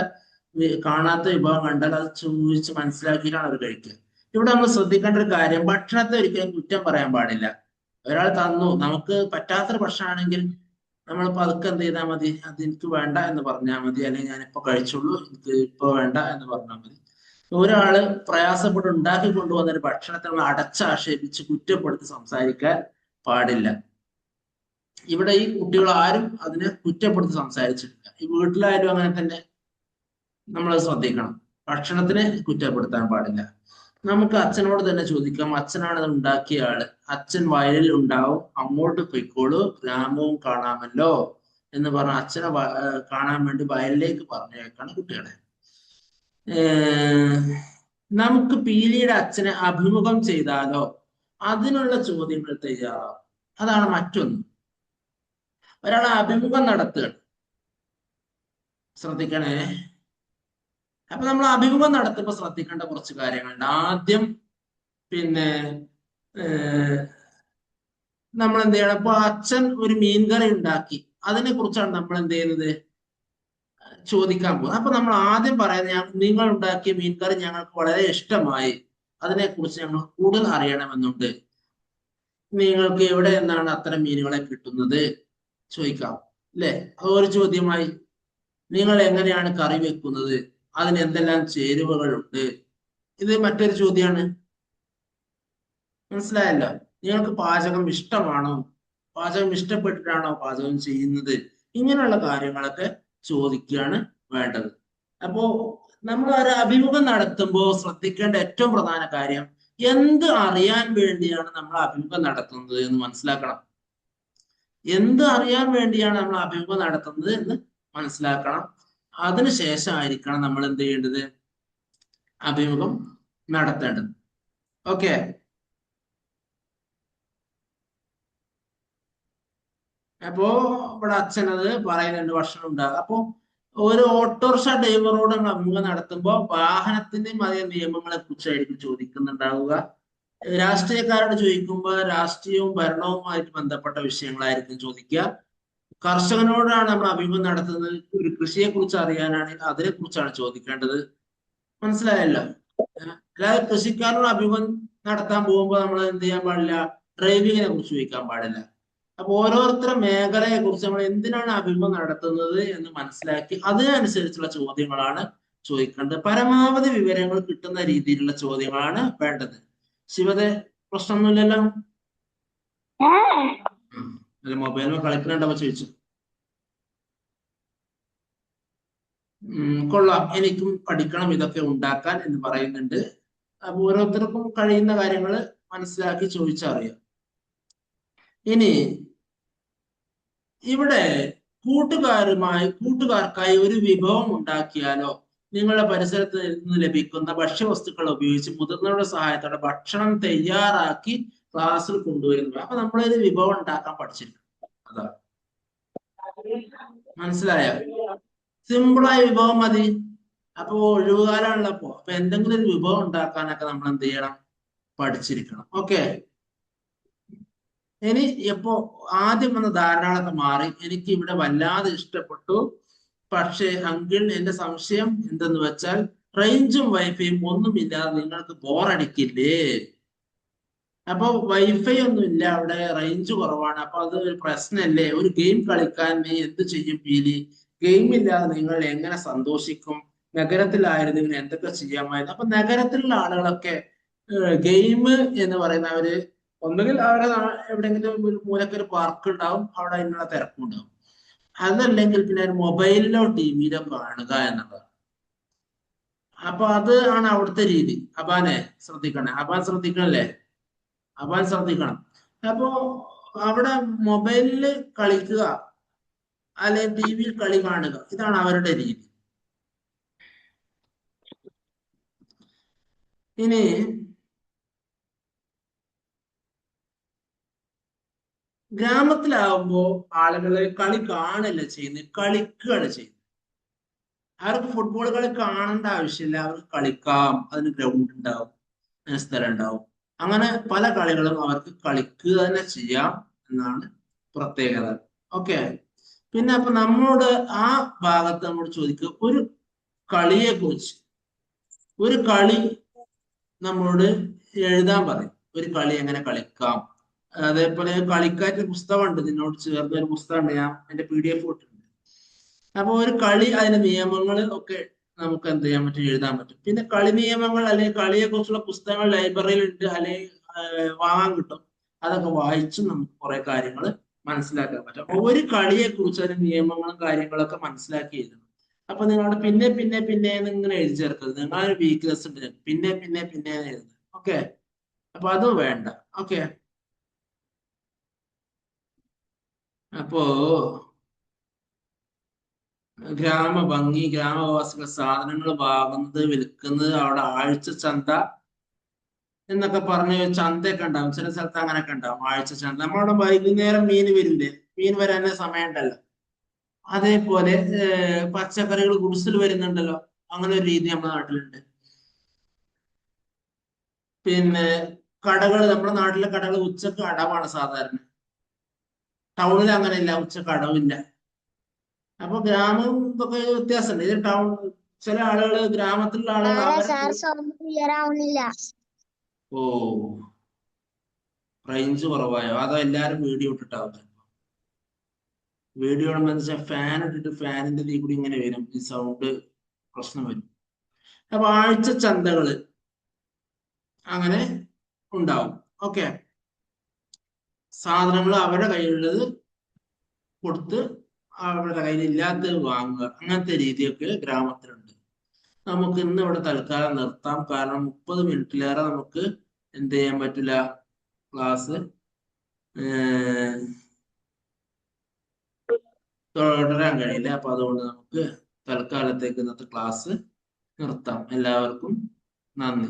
[SPEAKER 1] കാണാത്ത വിഭവം കണ്ടാൽ അത് ചോദിച്ച് മനസ്സിലാക്കിയിട്ടാണ് അവർ കഴിക്കുക. ഇവിടെ നമ്മൾ ശ്രദ്ധിക്കേണ്ട ഒരു കാര്യം, ഭക്ഷണത്തെ ഒരിക്കലും കുറ്റം പറയാൻ പാടില്ല. ഒരാൾ തന്നു, നമുക്ക് പറ്റാത്തൊരു ഭക്ഷണമാണെങ്കിൽ നമ്മൾ പതുക്കെ എന്ത് ചെയ്താൽ മതി, അത് എനിക്ക് വേണ്ട എന്ന് പറഞ്ഞാൽ മതി, അല്ലെങ്കിൽ ഞാനിപ്പോ കഴിച്ചുള്ളൂ, എനിക്ക് ഇപ്പൊ വേണ്ട എന്ന് പറഞ്ഞാൽ മതി. ഒരാള് പ്രയാസപ്പെട്ട് ഉണ്ടാക്കി കൊണ്ടുവന്ന ഒരു ഭക്ഷണത്തെ നമ്മൾ അടച്ചാക്ഷേപിച്ച് കുറ്റപ്പെടുത്തി സംസാരിക്കാൻ പാടില്ല. ഇവിടെ ഈ കുട്ടികൾ ആരും അതിനെ കുറ്റപ്പെടുത്തി സംസാരിച്ചിട്ടില്ല. ഈ വീട്ടിലായാലും അങ്ങനെ തന്നെ നമ്മൾ ശ്രദ്ധിക്കണം, ഭക്ഷണത്തിനെ കുറ്റപ്പെടുത്താൻ പാടില്ല. നമുക്ക് അച്ഛനോട് തന്നെ ചോദിക്കാം, അച്ഛനാണ് അത് ഉണ്ടാക്കിയ ആള്, അച്ഛൻ വയലിൽ ഉണ്ടാവും, അങ്ങോട്ട് പൊയ്ക്കോളൂ, ഗ്രാമവും കാണാമല്ലോ എന്ന് പറഞ്ഞ അച്ഛനെ കാണാൻ വേണ്ടി വയലിലേക്ക് പറഞ്ഞേക്കാണ് കുട്ടികളെ. നമുക്ക് പീലിയുടെ അച്ഛനെ അഭിമുഖം ചെയ്താലോ? അതിനുള്ള ചോദ്യങ്ങൾ തയ്യാറാവും. അതാണ് മറ്റൊന്ന്. ഒരാളെ അഭിമുഖം നടത്തുകയാണ്, ശ്രദ്ധിക്കണേ. അപ്പൊ നമ്മൾ അഭിമുഖം നടത്തുമ്പോൾ ശ്രദ്ധിക്കേണ്ട കുറച്ച് കാര്യങ്ങളുണ്ട്. ആദ്യം പിന്നെ നമ്മൾ എന്ത് ചെയ്യണം, ഇപ്പൊ അച്ഛൻ ഒരു മീൻകറി ഉണ്ടാക്കി, അതിനെ കുറിച്ചാണ് നമ്മൾ എന്ത് ചെയ്യുന്നത്, ചോദിക്കാൻ പോകുന്നത്. അപ്പൊ നമ്മൾ ആദ്യം പറയുന്നത്, നിങ്ങൾ ഉണ്ടാക്കിയ മീൻകറി ഞങ്ങൾക്ക് വളരെ ഇഷ്ടമായി, അതിനെക്കുറിച്ച് ഞങ്ങൾ കൂടുതൽ അറിയണമെന്നുണ്ട്, നിങ്ങൾക്ക് എവിടെ നിന്നാണ് അത്തരം മീനുകളെ കിട്ടുന്നത് ചോദിക്കാം, അല്ലെ? അതൊരു ചോദ്യമായി. നിങ്ങൾ എങ്ങനെയാണ് കറി വെക്കുന്നത്, അതിന് എന്തെല്ലാം ചേരുവകളുണ്ട്, ഇത് മറ്റൊരു ചോദ്യമാണ്. മനസ്സിലായല്ലോ? നിങ്ങൾക്ക് പാചകം ഇഷ്ടമാണോ, പാചകം ഇഷ്ടപ്പെട്ടിട്ടാണോ പാചകം ചെയ്യുന്നത്, ഇങ്ങനെയുള്ള കാര്യങ്ങളൊക്കെ ചോദിക്കുകയാണ് വേണ്ടത്. അപ്പോ നമ്മൾ ഒരു അഭിമുഖം നടത്തുമ്പോൾ ശ്രദ്ധിക്കേണ്ട ഏറ്റവും പ്രധാന കാര്യം, എന്ത് അറിയാൻ വേണ്ടിയാണ് നമ്മൾ അഭിമുഖം നടത്തുന്നത് എന്ന് മനസ്സിലാക്കണം. എന്ത് അറിയാൻ വേണ്ടിയാണ് നമ്മൾ അഭിമുഖം നടത്തുന്നത് എന്ന് മനസ്സിലാക്കണം. അതിനുശേഷമായിരിക്കണം നമ്മൾ എന്ത് ചെയ്യേണ്ടത്, അഭിമുഖം നടത്തേണ്ടത്. ഓക്കെ. അപ്പോ ഇവിടെ അച്ഛനത് പറയുന്നുണ്ട്, ഭക്ഷണം ഉണ്ടാകുക. അപ്പോ ഒരു ഓട്ടോറിക്ഷ ഡ്രൈവറോട് നമ്മൾ അഭിമുഖം നടത്തുമ്പോൾ വാഹനത്തിന്റെയും അതേ നിയമങ്ങളെ കുറിച്ചായിരിക്കും ചോദിക്കുന്നുണ്ടാവുക. രാഷ്ട്രീയക്കാരോട് ചോദിക്കുമ്പോൾ രാഷ്ട്രീയവും ഭരണവുമായിട്ട് ബന്ധപ്പെട്ട വിഷയങ്ങളായിരിക്കും ചോദിക്കുക. കർഷകനോടാണ് നമ്മൾ അഭിമുഖം നടത്തുന്നത്, ഒരു കൃഷിയെ കുറിച്ച് അറിയാനാണെങ്കിൽ അതിനെ കുറിച്ചാണ് ചോദിക്കേണ്ടത്. മനസ്സിലായല്ലോ? അല്ലാതെ കൃഷിക്കാരോട് അഭിമുഖം നടത്താൻ പോകുമ്പോൾ നമ്മൾ എന്ത് ചെയ്യാൻ പാടില്ല, ഡ്രൈവിങ്ങിനെ കുറിച്ച് ചോദിക്കാൻ പാടില്ല. അപ്പൊ ഓരോരുത്തരുടെ മേഖലയെ കുറിച്ച് നമ്മൾ എന്തിനാണ് അഭിമുഖം നടത്തുന്നത് എന്ന് മനസ്സിലാക്കി അതിനനുസരിച്ചുള്ള ചോദ്യങ്ങളാണ് ചോദിക്കേണ്ടത്. പരമാവധി വിവരങ്ങൾ കിട്ടുന്ന രീതിയിലുള്ള ചോദ്യങ്ങളാണ് വേണ്ടത്. ശിവതെ, പ്രശ്നമൊന്നുമില്ലല്ലോ? മൊബൈലിൽ കളിക്കുന്നുണ്ടോ ചോദിച്ചു. കൊള്ളാം, എനിക്കും പഠിക്കണം ഇതൊക്കെ ഉണ്ടാക്കാൻ എന്ന് പറയുന്നുണ്ട്. അപ്പൊ ഓരോരുത്തർക്കും കഴിയുന്ന കാര്യങ്ങൾ മനസ്സിലാക്കി ചോദിച്ചറിയാം. ഇനി ഇവിടെ കൂട്ടുകാർക്കായി ഒരു വിഭവം ഉണ്ടാക്കിയാലോ? നിങ്ങളുടെ പരിസരത്ത് നിന്ന് ലഭിക്കുന്ന ഭക്ഷ്യവസ്തുക്കൾ ഉപയോഗിച്ച് മുതിർന്നവരുടെ സഹായത്തോടെ ഭക്ഷണം തയ്യാറാക്കി ക്ലാസ്സിൽ കൊണ്ടുവരുന്നു. അപ്പൊ നമ്മളൊരു വിഭവം ഉണ്ടാക്കാൻ പഠിച്ചിരിക്കണം. അതാണ്, മനസ്സിലായോ? സിമ്പിളായ വിഭവം മതി. അപ്പൊ ഒഴിവുകാലാണല്ലോ, അപ്പൊ എന്തെങ്കിലും ഒരു വിഭവം ഉണ്ടാക്കാനൊക്കെ നമ്മൾ എന്ത് ചെയ്യണം, പഠിച്ചിരിക്കണം. ഓക്കെ. ഇനി ഇപ്പോ ആദ്യം വന്ന ധാരണകളൊക്കെ മാറി, എനിക്ക് ഇവിടെ വല്ലാതെ ഇഷ്ടപ്പെട്ടു. പക്ഷേ അങ്കിൾ, എന്റെ സംശയം എന്തെന്ന് വെച്ചാൽ റേഞ്ചും വൈഫൈയും ഒന്നുമില്ലാതെ നിങ്ങൾക്ക് ബോറടിക്കില്ലേ? അപ്പൊ വൈഫൈ ഒന്നും ഇല്ല അവിടെ, റേഞ്ച് കുറവാണ്, അപ്പൊ അത് ഒരു പ്രശ്നമല്ലേ? ഒരു ഗെയിം കളിക്കാൻ നീ എന്ത് ചെയ്യും പീലി? ഗെയിം ഇല്ലാതെ നിങ്ങൾ എങ്ങനെ സന്തോഷിക്കും? നഗരത്തിലായിരുന്നെങ്കിൽ എന്തൊക്കെ ചെയ്യാമായിരുന്നു? അപ്പൊ നഗരത്തിലുള്ള ആളുകളൊക്കെ ഗെയിം എന്ന് പറയുന്ന അവര് ഒന്നുകിൽ അവരെ എവിടെയെങ്കിലും ഒരു മൂലക്കൊരു പാർക്ക് ഉണ്ടാവും, അവിടെ അതിനുള്ള തിരക്കുണ്ടാവും. അതല്ലെങ്കിൽ പിന്നെ മൊബൈലിലോ ടിവിയിലോ കാണുക എന്നുള്ളതാണ്. അപ്പൊ അത് ആണ് അവിടുത്തെ രീതി. അബാനെ ശ്രദ്ധിക്കണേ, അബാൻ ശ്രദ്ധിക്കണല്ലേ? അബാൻ ശ്രദ്ധിക്കണം. അപ്പോ അവിടെ മൊബൈലിൽ കളിക്കുക അല്ലെങ്കിൽ ടി വിയിൽ കളി കാണുക, ഇതാണ് അവരുടെ രീതി. ഇനി ഗ്രാമത്തിലാവുമ്പോ ആളുകള് കളി കാണല്ല ചെയ്യുന്നത്, കളിക്കുകയാണ് ചെയ്യുന്നത്. അവർക്ക് ഫുട്ബോൾ കളി കാണേണ്ട ആവശ്യമില്ല, അവർക്ക് കളിക്കാം, അതിന് ഗ്രൗണ്ട് ഉണ്ടാവും, അതിന് സ്ഥലം ഉണ്ടാവും. അങ്ങനെ പല കളികളും അവർക്ക് കളിക്കുക തന്നെ ചെയ്യാം എന്നാണ് പ്രത്യേകത. ഓക്കെ. പിന്നെ അപ്പൊ നമ്മളോട് ആ ഭാഗത്ത് നമ്മോട് ചോദിക്കുക, ഒരു കളിയെ കുറിച്ച് ഒരു കളി നമ്മളോട് എഴുതാൻ പറയും. ഒരു കളി എങ്ങനെ കളിക്കാം. അതേപോലെ കളിക്കാറ്റ് പുസ്തകമുണ്ട്, നിന്നോട് ചേർന്ന ഒരു പുസ്തകമുണ്ട്, ഞാൻ എന്റെ PDF ഇട്ടിട്ടുണ്ട്. അപ്പൊ ഒരു കളി, അതിന്റെ നിയമങ്ങൾ ഒക്കെ നമുക്ക് എന്ത് ചെയ്യാൻ പറ്റും, എഴുതാൻ പറ്റും. പിന്നെ കളി നിയമങ്ങൾ അല്ലെങ്കിൽ കളിയെ കുറിച്ചുള്ള പുസ്തകങ്ങൾ ലൈബ്രറിയിൽ ഉണ്ട്, അല്ലെങ്കിൽ വാങ്ങാൻ കിട്ടും. അതൊക്കെ വായിച്ചും നമുക്ക് കുറെ കാര്യങ്ങൾ മനസ്സിലാക്കാൻ പറ്റും. അപ്പൊ ഒരു കളിയെ കുറിച്ച് അതിന്റെ നിയമങ്ങളും കാര്യങ്ങളൊക്കെ മനസ്സിലാക്കി എഴുതണം. അപ്പൊ നിങ്ങളോട് പിന്നെ പിന്നെ പിന്നെ ഇങ്ങനെ എഴുതി ചേർക്കരുത്. നിങ്ങളൊരു വീക്ക്നെസ് ഉണ്ട്, പിന്നെ പിന്നെ പിന്നെ എഴുതുന്നത്. ഓക്കെ. അപ്പൊ അത് വേണ്ട. ഓക്കെ. അപ്പോ ഗ്രാമഭംഗി, ഗ്രാമവാസികൾ സാധനങ്ങൾ വാങ്ങുന്നത്, വിൽക്കുന്നത്, അവിടെ ആഴ്ച ചന്ത എന്നൊക്കെ പറഞ്ഞ് ചന്തയൊക്കെ ഉണ്ടാവും. ചില സ്ഥലത്ത് അങ്ങനെയൊക്കെ ഉണ്ടാവും, ആഴ്ച ചന്ത. നമ്മളവിടെ വൈകുന്നേരം മീൻ വരില്ലേ, മീൻ വരാൻ സമയം ഉണ്ടല്ലോ. അതേപോലെ പച്ചക്കറികൾ ഗുഡ്സിൽ വരുന്നുണ്ടല്ലോ, അങ്ങനെ ഒരു രീതി നമ്മുടെ നാട്ടിലുണ്ട്. പിന്നെ കടകൾ, നമ്മുടെ നാട്ടിലെ കടകൾ ഉച്ചക്ക് അടവാണ് സാധാരണ. ടൗണിൽ അങ്ങനെയില്ല, ഉച്ചക്ക് അടവില്ല. അപ്പൊ ഗ്രാമം ഇതൊക്കെ വ്യത്യാസമുണ്ട്. ഇത് ടൗൺ, ചില ആളുകൾ, ഗ്രാമത്തിലുള്ള ആളുകൾ അവരെ
[SPEAKER 3] സാർ സൗണ്ട് ക്ലിയർ ആവുന്നില്ല.
[SPEAKER 1] ഓ, റേഞ്ച് കുറവായോ, അതോ എല്ലാരും വീഡിയോ ഇട്ടിട്ടാവും? വീഡിയോ എന്ന് വെച്ചാൽ ഫാൻ ഇട്ടിട്ട് ഫാനിന്റെ ഇതിൽ കൂടി ഇങ്ങനെ വരും, ഈ സൗണ്ട് പ്രശ്നം വരും. അപ്പൊ ആഴ്ച ചന്തകള് അങ്ങനെ ഉണ്ടാവും. ഓക്കെ. സാധനങ്ങൾ അവരുടെ കയ്യിലുള്ളത് കൊടുത്ത് അവരുടെ കയ്യിൽ ഇല്ലാത്തത് വാങ്ങുക, അങ്ങനത്തെ രീതിയൊക്കെ ഗ്രാമത്തിലുണ്ട്. നമുക്ക് ഇന്ന് ഇവിടെ തൽക്കാലം നിർത്താം, കാരണം 30 മിനിറ്റിലേറെ നമുക്ക് എന്ത് ചെയ്യാൻ പറ്റില്ല, ക്ലാസ് തുടരാൻ കഴിയില്ല. അപ്പൊ അതുകൊണ്ട് നമുക്ക് തൽക്കാലത്തേക്ക് ഇന്നത്തെ ക്ലാസ് നിർത്താം. എല്ലാവർക്കും നന്ദി.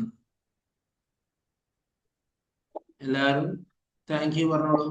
[SPEAKER 1] എല്ലാവരും താങ്ക് യു പറഞ്ഞോളൂ.